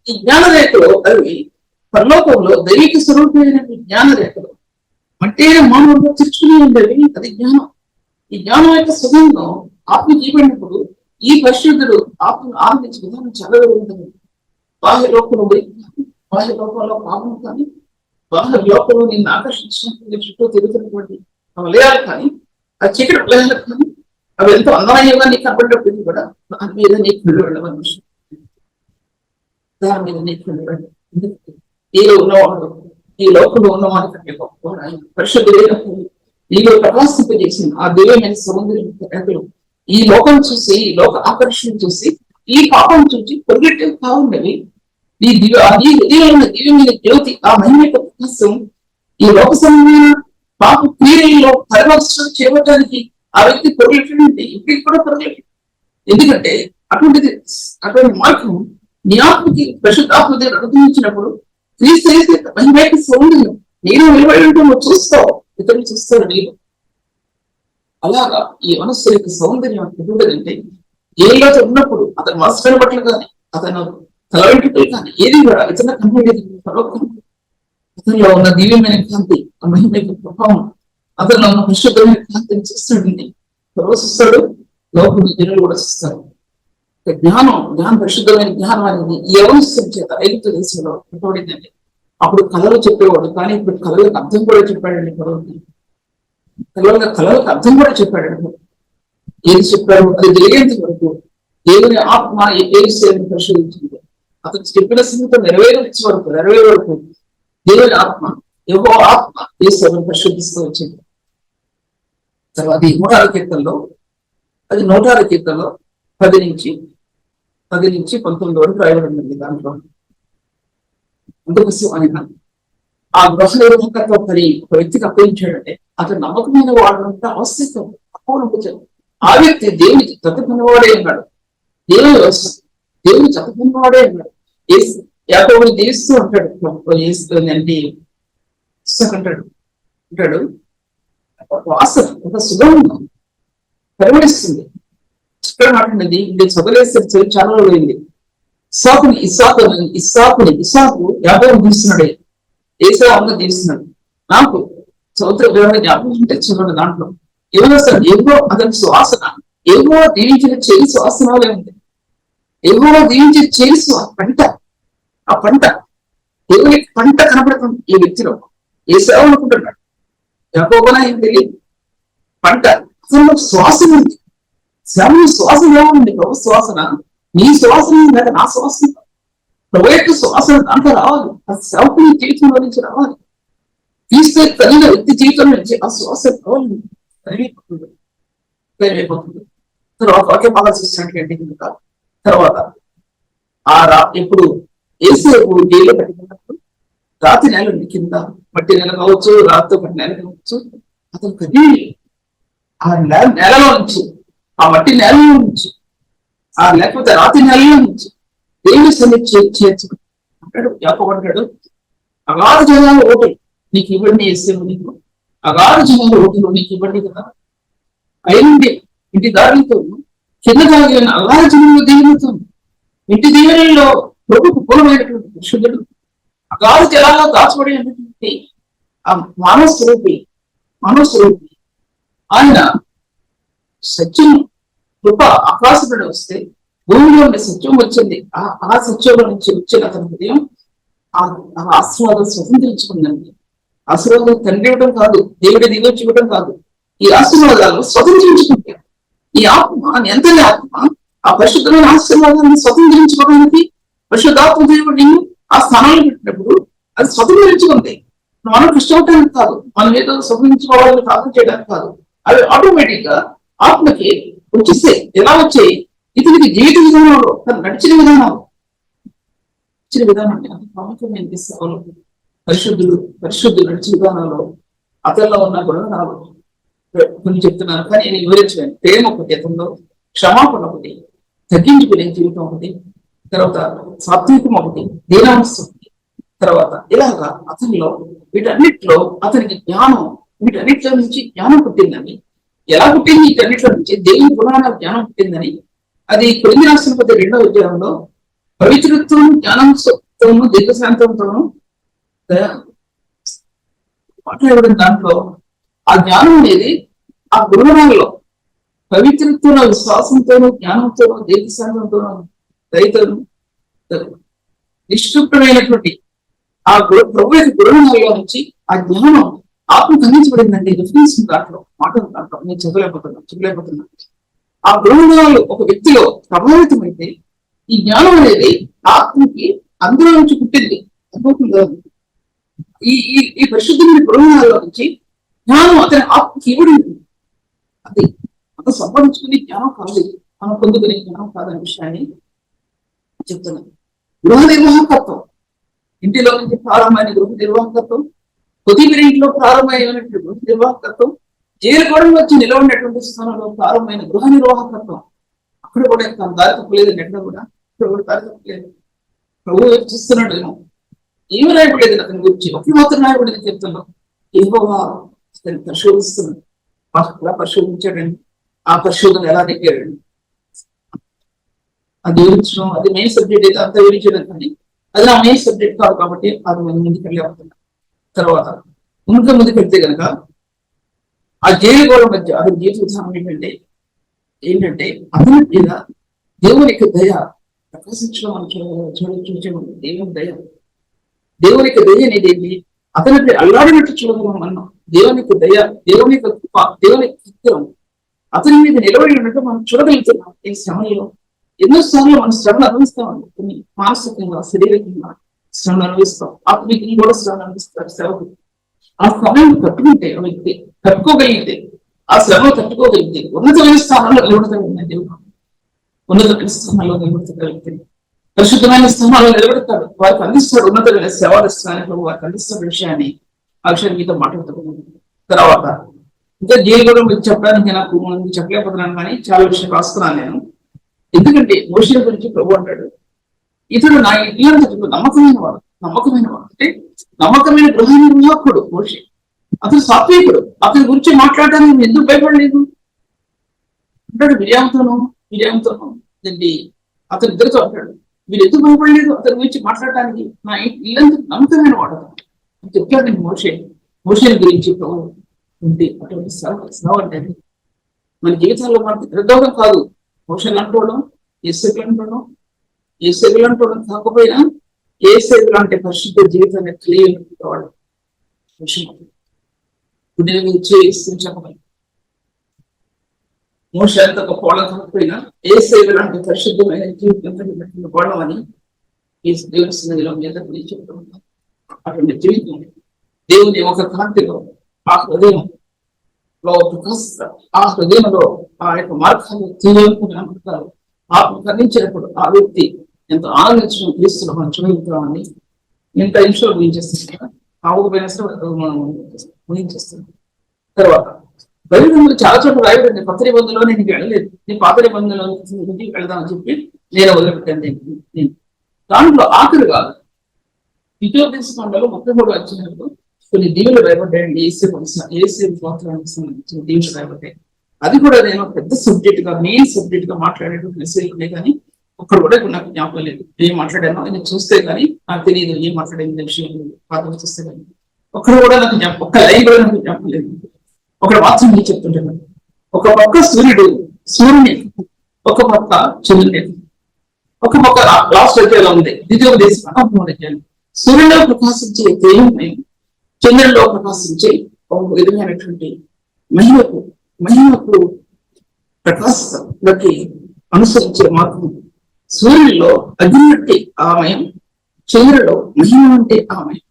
ఈ జ్ఞాన రేఖలో అవి పరలోకంలో దైవిక స్వరూపమైన జ్ఞాన రేఖలు మట్టే మానవుడు తెచ్చుకుని ఉండేవి. అది జ్ఞానం. ఈ జ్ఞానం యొక్క సుగంధం ఆత్మ జీవనప్పుడు ఈ పరిశుద్ధుడు ఆత్మను ఆనందించే విధానం చాలా ఉంటుంది. బాహ్య లోకంలో పాపం కానీ, బాహ్య లోకంలో నిన్ను ఆకర్షించినటువంటి చుట్టూ తిరుగుతున్నటువంటి వలయాలు కానీ, ఆ చీకటి వలయాలు కానీ, అవి ఎంతో అందమయంగా నీకు కనబడ్డప్పుడు కూడా దాని మీద నీకు వెళ్ళవని విషయం, దాని మీద నీకు వెళ్ళండి. నీలో ఉన్నవాడు, ఈ లోకంలో ఉన్నవాడి కంటే గొప్పవాడు ఆయన. పరిశుద్ధుడైనప్పుడు నీలో ప్రకాశింపజేసిన ఆ దివ్యమైన సౌందర్యం ఈ లోకం చూసి, ఈ లోక ఆకర్షణ చూసి, ఈ పాపం చూసి పొరుగెట్టే కావుండవి ఈ దివ్యమైన జ్యోతి, ఆ మహిమ ప్రకాశం ఈ లోక సంబంధమైన పాప క్రియల్లో పరివర్తన చేయడానికి ఆ వ్యక్తి పొరుగెట్టింది. ఇప్పటికి కూడా పొరుగెట్టి, ఎందుకంటే అటువంటి మార్గం నీ ఆత్మకి పరిశుద్ధాత్మ దగ్గర అనుభవించినప్పుడు క్రీస్తు మహిమ సౌందర్యం నేను నిలబడి ఉంటే నువ్వు చూస్తావు, ఇతరులు చూస్తాడు నీరు. అలాగా ఈ మనస్సు యొక్క సౌందర్యం ఎదుగుదంటే ఏలో ఉన్నప్పుడు అతను మనసు బట్టలు కానీ, అతను తల వెంట్రుకలు కానీ ఏది కూడా ఇతర కనబడేది అతనిలో ఉన్న దివ్యమైన కాంతి, ఆ మహిమైన ప్రభావం, అతనిలో ఉన్న పరిశుద్ధమైన కాంతిని చూస్తాడండి. ప్రవేశిస్తాడు, లోపల జనులు కూడా చూస్తారు. జ్ఞానం పరిశుద్ధమైన జ్ఞానం అనేది యవనస్తుల చేత ఐగుప్తు దేశంలో పెట్టబడిందండి. అప్పుడు కళలు చెప్పేవాడు, కానీ ఇప్పుడు కళలకు అర్థం కూడా చెప్పాడండి. కళలకు అర్థం కూడా చెప్పాడు. ఏది చెప్పాడు అది జరిగేంత వరకు దేవుని ఆత్మ ఏది సేవను పరిశోధించింది. అతను చెప్పిన సంగతి నెరవేరే వరకు దేవుని ఆత్మ ఏ సేవను పరిశోధిస్తూ వచ్చింది. తర్వాత ఈ 106 కీర్తనలో 10 నుంచి 19 వరకు రాయబడింది. దాంట్లో అందుకోసం ఆయన ఆ గృహ నిర్వాహకత్వ పని ఒక వ్యక్తికి అప్పగించాడంటే అతను నమ్మకమైన వాడు అంటే అవస్థితం అప్పుడు ఆ వ్యక్తి దేవునికి చదువుకున్నవాడే ఉన్నాడు. దేవుని చదువుకున్నవాడే ఉన్నాడు. యాకోబుని దీవిస్తూ ఉంటాడు. అంటాడు వాసన ఒక సుగంధం పరిమళిస్తుంది. ఇక్కడ మాట్లాడింది ఇది చదవలేస్తే చాలా పోయింది. ఇస్సాకు యాకోబుని దీవిస్తున్నాడే, ఏసావుగా దీవిస్తున్నాడు. నాకు చదువుతూ జ్ఞాపకం ఉంటే చూడండి, దాంట్లో ఏవో అతని సువాసన, ఏవో దీవించిన చేరి సువాసనలే ఉంది. ఏవో దీవించిన చేరి ఆ పంట దేవుని పంట కనబడుతుంది ఈ వ్యక్తిలో. ఏసావు అనుకుంటున్నాడు, యాకోబునా ఏం తెలియదు. పంట అసలు శ్వాసన ఉంది. శ్రమ శ్వాసన ఏముంది? ప్రభు శ్వాసన, నీ శ్వాసన లేదా నా శ్వాసన, ప్రభు యొక్క శ్వాసన దాంట్లో రావాలి. ఆ సేవకుని జీవితంలో నుంచి రావాలి. తీస్తే కలిగిన వ్యక్తి జీవితం నుంచి ఆ శ్వాస రావాలి. కరిగిపోతుంది, కరిగిపోతుంది. తర్వాత ఒకే ఆలోచిస్తున్నటువంటి ఇంకా తర్వాత ఎప్పుడు ఏసేపు జైలు పెట్టినప్పుడు రాతి నెల కింద మట్టి నెల కావచ్చు, రాతితో పట్టి నెల కావచ్చు, అతను కదిలి ఆ నెలలో నుంచి, ఆ మట్టి నెలలో నుంచి, లేకపోతే రాతి నెలలో నుంచి దేవుని సన్నిధి చేర్చుకుని అంటాడు. యాకోబు అగాధ జనాల ఓటు నీకు ఇవ్వండి, వేసేవు నీకు అగాధ జనాల ఓటులు నీకు ఇవ్వండి కదా. పైనుండి ఇంటి దారులతో కింద దాగిన అగాధ జనంలో దీవెనతో ఇంటి దీవెనల్లో ప్రభుకు పూర్వమైనటువంటి పరిశుద్ధుడు అగాధ జలాల్లో దాచబడినటువంటి ఆ మానవ స్వరూపి ఆయన సత్యం కృప ఆకాశంలో వస్తే భూమిలో ఉండే సత్యం వచ్చింది. ఆ సత్యంలో నుంచి వచ్చిన అతని హృదయం ఆ ఆశీర్వాదం స్వతంత్రించుకుందండి. ఆశీర్వాదం తండ్రి ఇవ్వడం కాదు, దేవుడి దిగొచ్చి ఇవ్వడం కాదు, ఈ ఆశీర్వాదాలు స్వతంత్రించుకుంటారు. ఈ ఆత్మ ఎంతనే ఆత్మ ఆ పరిశుద్ధమైన ఆశీర్వాదాన్ని స్వతంత్రించుకోవడానికి పరిశుద్ధాత్మ దేవుడిని ఆ స్థానంలో పెట్టినప్పుడు అది స్వతంత్రించుకుంది. మనం కష్టపడటానికి కాదు, మనం ఏదో స్వతంత్రించుకోవాలని ప్రార్థన చేయడానికి కాదు, అవి ఆటోమేటిక్ గా ఆత్మకి వచ్చేస్తాయి. ఎలా వచ్చాయి? ఇతనికి జీవిత విధానంలో తను నడిచిన విధానం అంత ప్రాముఖ్యమైన సేవలు పరిశుద్ధులు నడిచిన విధానంలో అతనిలో ఉన్న గుణగణాలు కొన్ని చెప్తున్నాను, కానీ నేను వివరించలేను. ప్రేమ ఒకటి, అతనిలో క్షమాపణ ఒకటి, తగ్గించుకునే జీవితం ఒకటి, తర్వాత సాత్వికం ఒకటి, దీనాంశం ఒకటి, తర్వాత ఇలాగా అతనిలో వీటన్నిటిలో అతనికి జ్ఞానం, వీటన్నిటిలో నుంచి జ్ఞానం పుట్టిందని. ఎలా పుట్టింది? వీటన్నిటిలో నుంచి దేవుని గుణాల జ్ఞానం పుట్టిందని. అది కొరింథీ రాసిన పత్రిక 2వ అధ్యాయంలో పవిత్రత్వం, జ్ఞానంతోను, దీర్ఘశాంతంతోను మాట్లాడబడిన దాంట్లో ఆ జ్ఞానం అనేది ఆ గుణగణాల్లో పవిత్రత్వం, విశ్వాసంతోనూ, జ్ఞానంతోనూ, దీర్ఘశాంతంతోనూ, దయతోనూ నిష్కృప్తమైనటువంటి ఆ ప్రభు యొక్క గుణగణాల్లో నుంచి ఆ జ్ఞానం ఆత్మకు అందించబడిందండి. డిఫరెన్స్ దాంట్లో మాటలు దాంట్లో నేను చెప్పలేకపోతున్నాను. ఆ గుణగణాలు ఒక వ్యక్తిలో ప్రభావితమైతే ఈ జ్ఞానం అనేది ఆత్మకి అందులో నుంచి పుట్టింది. ఈ పరిశుద్ధమైన గుణగణాల్లో నుంచి జ్ఞానం అతని ఆత్మకి ఇవ్వడింది. అది మనం సంపాదించుకునే జ్ఞానం కాదు, మనం పొందుకునే జ్ఞానం కాదనే విషయాన్ని చెప్తున్నాను. గృహ నిర్వాహకత్వం, ఇంటిలో నుంచి ప్రారంభమైన గృహ నిర్వాహకత్వం, కొద్దిమీర ఇంట్లో ప్రారంభమైనటువంటి గృహ నిర్వాహకత్వం, జైలుగూడెం వచ్చి నిలబడినటువంటి స్థానంలో ప్రారంభమైన గృహ నిర్వాహకత్వం. అక్కడ కూడా తను దారి తప్పలేదండి. ఎక్కడ కూడా ఇక్కడ కూడా దారి తప్పలేదు. ప్రభు చూస్తున్నాడు. ఏమి రాయబడలేదు అతని గురించి, ఒక మాత్రం రాయబడింది చెప్తున్నాను. యెహోవా అతన్ని పరిశోధిస్తున్నాడు. ఎలా పరిశోధించాడండి? ఆ పరిశోధన ఎలా నెగ్గాడండి? అది వివరించడం, అది మెయిన్ సబ్జెక్ట్ అయితే అంత వివరించడం, కానీ అది నా మెయిన్ సబ్జెక్ట్ కాదు కాబట్టి అది ముందుకు వెళ్ళిపోతున్నా. తర్వాత ముందుకెళ్తే కనుక ఆ జైలు గోడ మధ్య అతని జీవిత విధానం ఏంటంటే అతని మీద దేవుని యొక్క దయ ప్రకాశించడం మనం చూడగలం. దేవుని యొక్క దయ అనేది ఏంటి? అతనిపై అల్లాడినట్టు చూడగలం మనం. దేవుని యొక్క దయ, దేవుని యొక్క కృప, దేవుని చిత్రం అతని మీద నిలబడి ఉన్నట్టు మనం చూడగలుగుతున్నాం. ఈ శ్రమలో ఎన్నో సార్లు మనం శ్రమలు అనుభవిస్తామండి. కొన్ని మానసికంగా, శారీరకంగా శ్రమలు అనుభవిస్తాం, ఆత్మీయంగా కూడా శ్రమలు అనుభవిస్తారు సేవకు. ఆ సమయం తట్టుకుంటే వ్యక్తి తట్టుకోగలిగితే, ఆ శ్రమ తట్టుకోగలిగితే ఉన్నతమైన స్థానంలో నిలబడతాడు. దేవుడు ఉన్నతమైన స్థానంలో నిలబడగలిగితే పరిశుద్ధమైన స్థానాల్లో నిలబెడతాడు. వారికి అందిస్తాడు ఉన్నతమైన సేవాదిస్తాను, వారికి అందిస్తున్న విషయాన్ని ఆ విషయాన్ని మీతో మాట్లాడుతున్నాను. తర్వాత ఇంకా జైలు కూడా మీకు చెప్పడానికి నాకు చెప్పలేకపోతున్నాను, కానీ చాలా విషయాలు రాస్తున్నాను నేను. ఎందుకంటే మోషే గురించి ప్రభు అంటాడు, ఇతడు నా ఇల్లంతటిలో నమ్మకమైన వాడు అంటే నమ్మకమైన గృహ నిర్వాహకుడు మోషే. అతను సాత్వికుడు. అతని గురించి మాట్లాడడానికి ఎందుకు భయపడలేదు అంటాడు. మిరియాంతోనూ అతని ఇద్దరితో అంటాడు, మీరు ఎందుకు భయపడలేదు అతని గురించి మాట్లాడటానికి? నా ఇల్లంతా నమ్మకమైన వాడు అని చెప్తాడు. నేను మోషే గురించి ప్రభు ఉంది. అటువంటి సేవ అంటే మన జీవితాల్లో మనకు నిర్దోషం కాదు. మోషేలు అంటూడం, ఏసేగులు అంటూడం కాకపోయినా ఏసేగులు అంటే పరిశుద్ధ జీవితాన్ని తెలియవాడు. చెప్పబడి మోషే అంత గొప్పవాళ్ళం కాకపోయినా ఏసేగులు అంటే పరిశుద్ధమైన జీవితం పోవడం అని ఈ దేవుని సన్నిధిలో మీద చెప్తూ ఉంటాం. అటువంటి జీవితం దేవుని ఒక కాంతిలో ఆ హృదయం లో ప్రకాశిస్తారు. ఆ హృదయంలో ఆ యొక్క మార్గాలు తీయకుంటారు. ఆత్మ ఖండించినప్పుడు ఆ వ్యక్తి ఎంతో ఆనందించడం క్రీస్తులో మనం చూడగలుగుతామని ఎంత ఇంట్లో ఊహించేస్తుంది కదా. కావకపోయినా సరే మనం ఊహించేస్తున్నాం. తర్వాత బైబిల్ చాలా చోట్ల రాయబడింది, కొత్త నిబంధనలో నేను వెళ్ళలేదు, నేను పాత నిబంధనలో ఇంటికి వెళ్దామని చెప్పి నేను వదిలిపెట్టాను. నేను దాంట్లో ఆఖరుగా ద్వితీయోపదేశకాండలో 33 అధ్యాయంలో కొన్ని దీవులు రాయబడ్డాయండి. ఏసీ గోత్రానికి సంబంధించిన దీవులు రాయబడ్డాయి. అది కూడా నేను పెద్ద సబ్జెక్ట్ గా మెయిన్ సబ్జెక్ట్ గా మాట్లాడేటువంటి మెసేజ్ ఉండే కానీ ఒక్కడు కూడా నాకు జ్ఞాపకం లేదు. ఏం మాట్లాడానో నేను చూస్తే కానీ నాకు తెలియదు ఏం మాట్లాడింది విషయం పాత్ర చూస్తే కానీ ఒక్కడు కూడా నాకు ఒక్క లైన్ కూడా నాకు జ్ఞాపకం లేదు. ఒకడు మాత్రం నేను చెప్తుంటాను. ఒక పక్క సూర్యుని ఒక పక్క చంద్రుని, ఒక పక్క లాస్ట్ అధ్యాయంలో ఉంది ద్వితీయోపదేశం సూర్యులో ప్రకాశించే తేజమయం, చంద్రుల్లో ప్రకాశించే ఒక విధమైనటువంటి మహిమకు ప్రకాశంలోకి అనుసరించే మార్గం. సూర్యుల్లో అగ్ని అంటే ఆమయం, చంద్రులో మహిమ అంటే ఆమయం.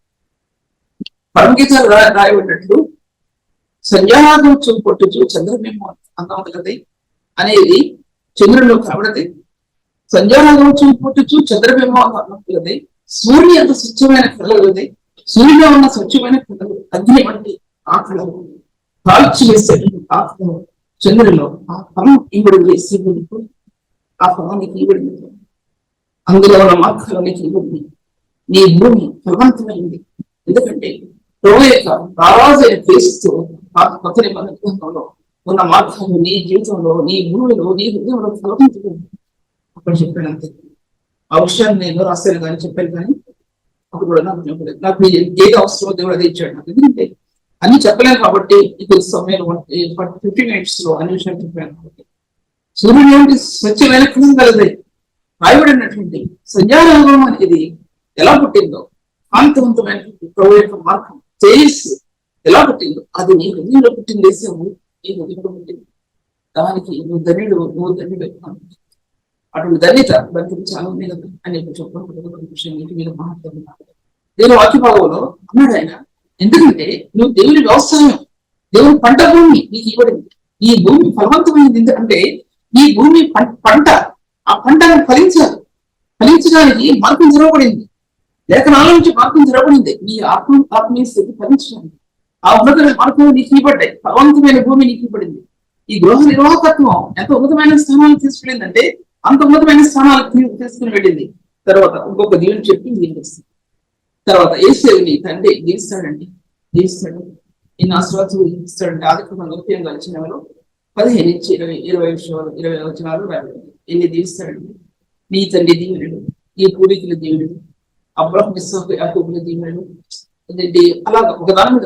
పరమగీతాలు రాయబడినట్లు సంధ్యారాగం చూపొట్టుచు చంద్రమేమో అందం కలది అనేది చంద్రుల్లో కనబడది. సంధ్యారాగం చూపొట్టుచు చంద్రమేమో అందం కలది. సూర్యుని అంత స్వచ్ఛమైన కళలది. సూర్యులో ఉన్న స్వచ్ఛమైన కళలు అగ్ని వంటి ఆ కళలు కాల్చి వేసేటువంటి ఆత్మ చంద్రులో ఆ ఫలం ఇవిడి వేసి ఆ ఫలానికి ఇవిడి అందులో ఉన్న మార్గాలకి ఇవ్వండి. నీ భూమి ఫలవంతమైంది. ఎందుకంటే ప్రభు యొక్క రారాజైన క్రీస్తు కొత్త నిబంధనలో ఉన్న మార్గాలు నీ జీవితంలో, నీ భూమిలో, నీ హృదయంలో ఫలవంతమైంది. అక్కడ చెప్పాను అంతే. ఆ విషయాన్ని నేను రాశాను కానీ చెప్పాను కానీ అప్పుడు కూడా నాకు చెప్పలేదు. నాకు ఏది అవసరమో దేవుడు అదే ఇచ్చాడు నాకు. ఎందుకంటే అన్ని చెప్పలేను కాబట్టి ఇప్పుడు సమయంలో 50 minutes లో అన్ని విషయాలు చెప్పాను కాబట్టి సూర్యుడు ఏంటి స్వచ్ఛమైన కృషి కలదే రాయబడినటువంటి సంధ్యారాగం అనేది ఎలా పుట్టిందో, కాంతివంతమైనటువంటి ప్రభు యొక్క మార్గం తేజస్సు ఎలా పుట్టిందో అది నీ హృదయంలో పుట్టిందేసావు. నీ హృదయంలో పుట్టింది దానికి నువ్వు ధన్యుడు అటువంటి ధన్యత దానికి చాలా ఉంది కదా అని చెప్పడం విషయం ఇంటి మీద మాట్లాడుతున్నాడు. నేను వాక్య భాగంలో అన్నాడు ఆయన, ఎందుకంటే నువ్వు దేవుని వ్యవసాయం, దేవుని పంట భూమి నీకు ఇవ్వడింది. ఈ భూమి ఫలవంతమైంది. ఎందుకంటే ఈ భూమి పంట, ఆ పంటను ఫలించడానికి మార్గం జరగబడింది. లేఖనాల నుంచి మార్గం జరగబడింది. నీ ఆత్మీయ స్థితి ఫలించడానికి ఆ ఉన్నతమైన మార్గం నీకు ఇవ్వబడ్డాయి. ఫలవంతమైన భూమి నీకు ఇవ్వబడింది. ఈ గృహ నిర్వాహకత్వం ఎంత ఉన్నతమైన స్థానాలు తీసుకెళ్ళిందంటే అంత ఉన్నతమైన స్థానాలకు తీసుకుని వెళ్ళింది. తర్వాత ఇంకొక దేవుని చెప్పి జీవిస్తుంది. తర్వాత యేసేవుని తండ్రి జీవిస్తాడండి, జీవిస్తాడు. ఇన్ని ఆశీర్వాదాలు జీవిస్తాడంటే ఆదికాండంలో ముఖ్యంగా వచ్చినవారు 15 నుంచి 20 వచనాలు రాబడింది. ఎన్ని దీవిస్తాడండి. నీ తండ్రి దీవెనుడు, నీ పూర్వీకుల దీవెనుడు, అబ్రహాము ఇస్సాకు యాకోబుల దీవెనుడు, అలాగా ఒకదాని మీద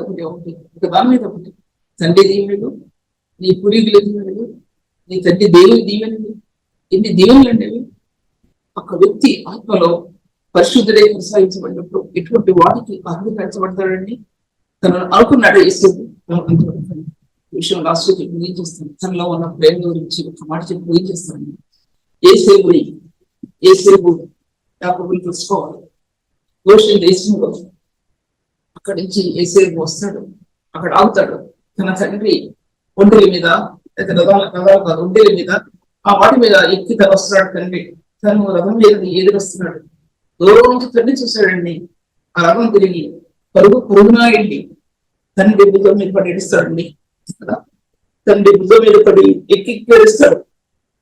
ఒకటి తండ్రి దీవెనుడు, నీ పూర్వీకుల దీవెనుడు, నీ తండ్రి దేవుని దీవెనుడు. ఎన్ని దీవెనలు అనేవి. ఒక వ్యక్తి ఆత్మలో పరిశుద్ధుడే కొనసాగించబడినప్పుడు ఎటువంటి వాటికి అభివృద్ధిపరచబడతాడండి. తను అనుకున్నాడు యేసేపు విషయం లాస్ట్ ఏం చేస్తాను, తనలో ఉన్న ప్రేమ గురించి ఒక మాట చెప్పి ఏం చేస్తాను. ఏసేపు యాకోబుని తెలుసుకోవాలి. గోషెన్ దేశంలో అక్కడి నుంచి యేసేపు వస్తాడు, అక్కడ ఆగుతాడు. తన తండ్రి ఒంటెల మీద రథాలు కాదు ఒంటెల మీద ఆ వాటి మీద ఎక్కి తను వస్తున్నాడు. తండ్రి తను రథం మీద ఎదురొస్తున్నాడు. దూరం నుంచి తండ్రి చూశాడండి. ఆ రథం తిరిగి పరుగునా వెళ్ళి తండ్రి భుజం మీద పడి ఏడుస్తాడండి. తండ్రి భుజం మీద పడి ఎక్కి ఏడుస్తాడు.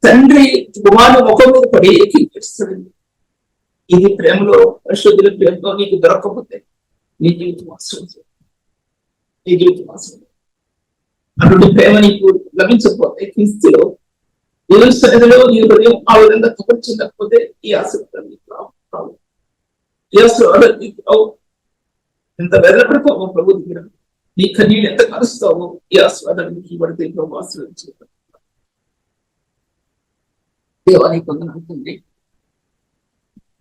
తండ్రి కుమారుడు ముఖం మీద పడి ఎక్కి ఏడుస్తాడండి. ఇది ప్రేమలో పరిశుద్ధుల ప్రేమలో నీకు దొరకకపోతే నీ జీవితం ఆశ్రయించు. నీ జీవితం ఆశ్రయించు. అటువంటి ప్రేమ నీకు లభించకపోతే క్రీస్తులో దేవుని సన్నిధిలో నీ హృదయం ఆ విధంగా తపర్చకపోతే ఈ ఆశీర్వాదం నీకు రావు. ఈ ఆశీర్వాదం నీకు రావు. ఎంత వేదనపడతావో ప్రభు దగ్గర, నీ కన్నీళ్ళు ఎంత కలుస్తావో ఈ ఆశీర్వాదం నీకు ఇవ్వడితే ప్రభు ఆశీర్వదించు. దేవానికి వందనాలు.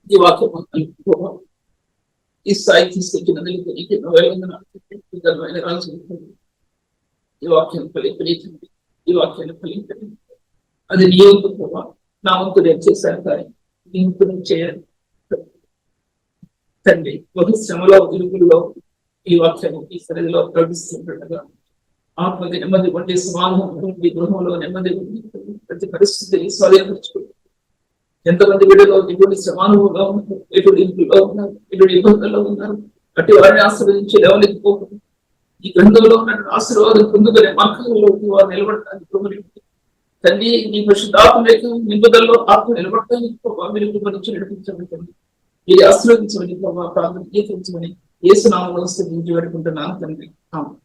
ఈ వాక్యం ఈ స్థాయి తీసుకొచ్చినందుకు నీకు ఈ వాక్యాన్ని ఫలించండి. ఈ వాక్యాన్ని ఫలించండి. అది నీ వంతు ప్రభావ, నా వంతు నేను చేశాను కానీ నీ వంతు నేను చేయాలి తండ్రి. బహు శ్రమలో ఇరుగుల్లో ఈ వాక్యాన్ని ఈ సన్నిధిలో ప్రకటిస్తుండగా ఆత్మకి నెమ్మది వంటి సమాధానం ఉండి, గృహంలో నెమ్మది ఉండి, ప్రతి పరిస్థితిని స్వాధీనపరచుకుంటారు. ఎంతమంది బిడ్డలో ఎటువంటి సమానుభంగా ఉన్నారు, ఎటువంటి ఇంట్లో ఉన్నారు, ఎటువంటి ఇబ్బందుల్లో ఉన్నారు, అటు వారిని ఆశీర్వదించి లేవనెత్తిపోకుండా ఈ గ్రంథంలో ఉన్న ఆశీర్వాదం పొందుకునే మార్గాలలోకి వారు నిలబడటానికి తండ్రి నీ పరిశుద్ధాత్మ లేక నింపుదలలో ఆత్మ నిలబడటానికి మీరు కృపనించి నడిపించబడుతుంది. మీరు ఆశీర్వదించమని ప్రార్థన యేసు నామములో స్తుతించి వేడుకుంటున్నాను తండ్రి. ఆమేన్.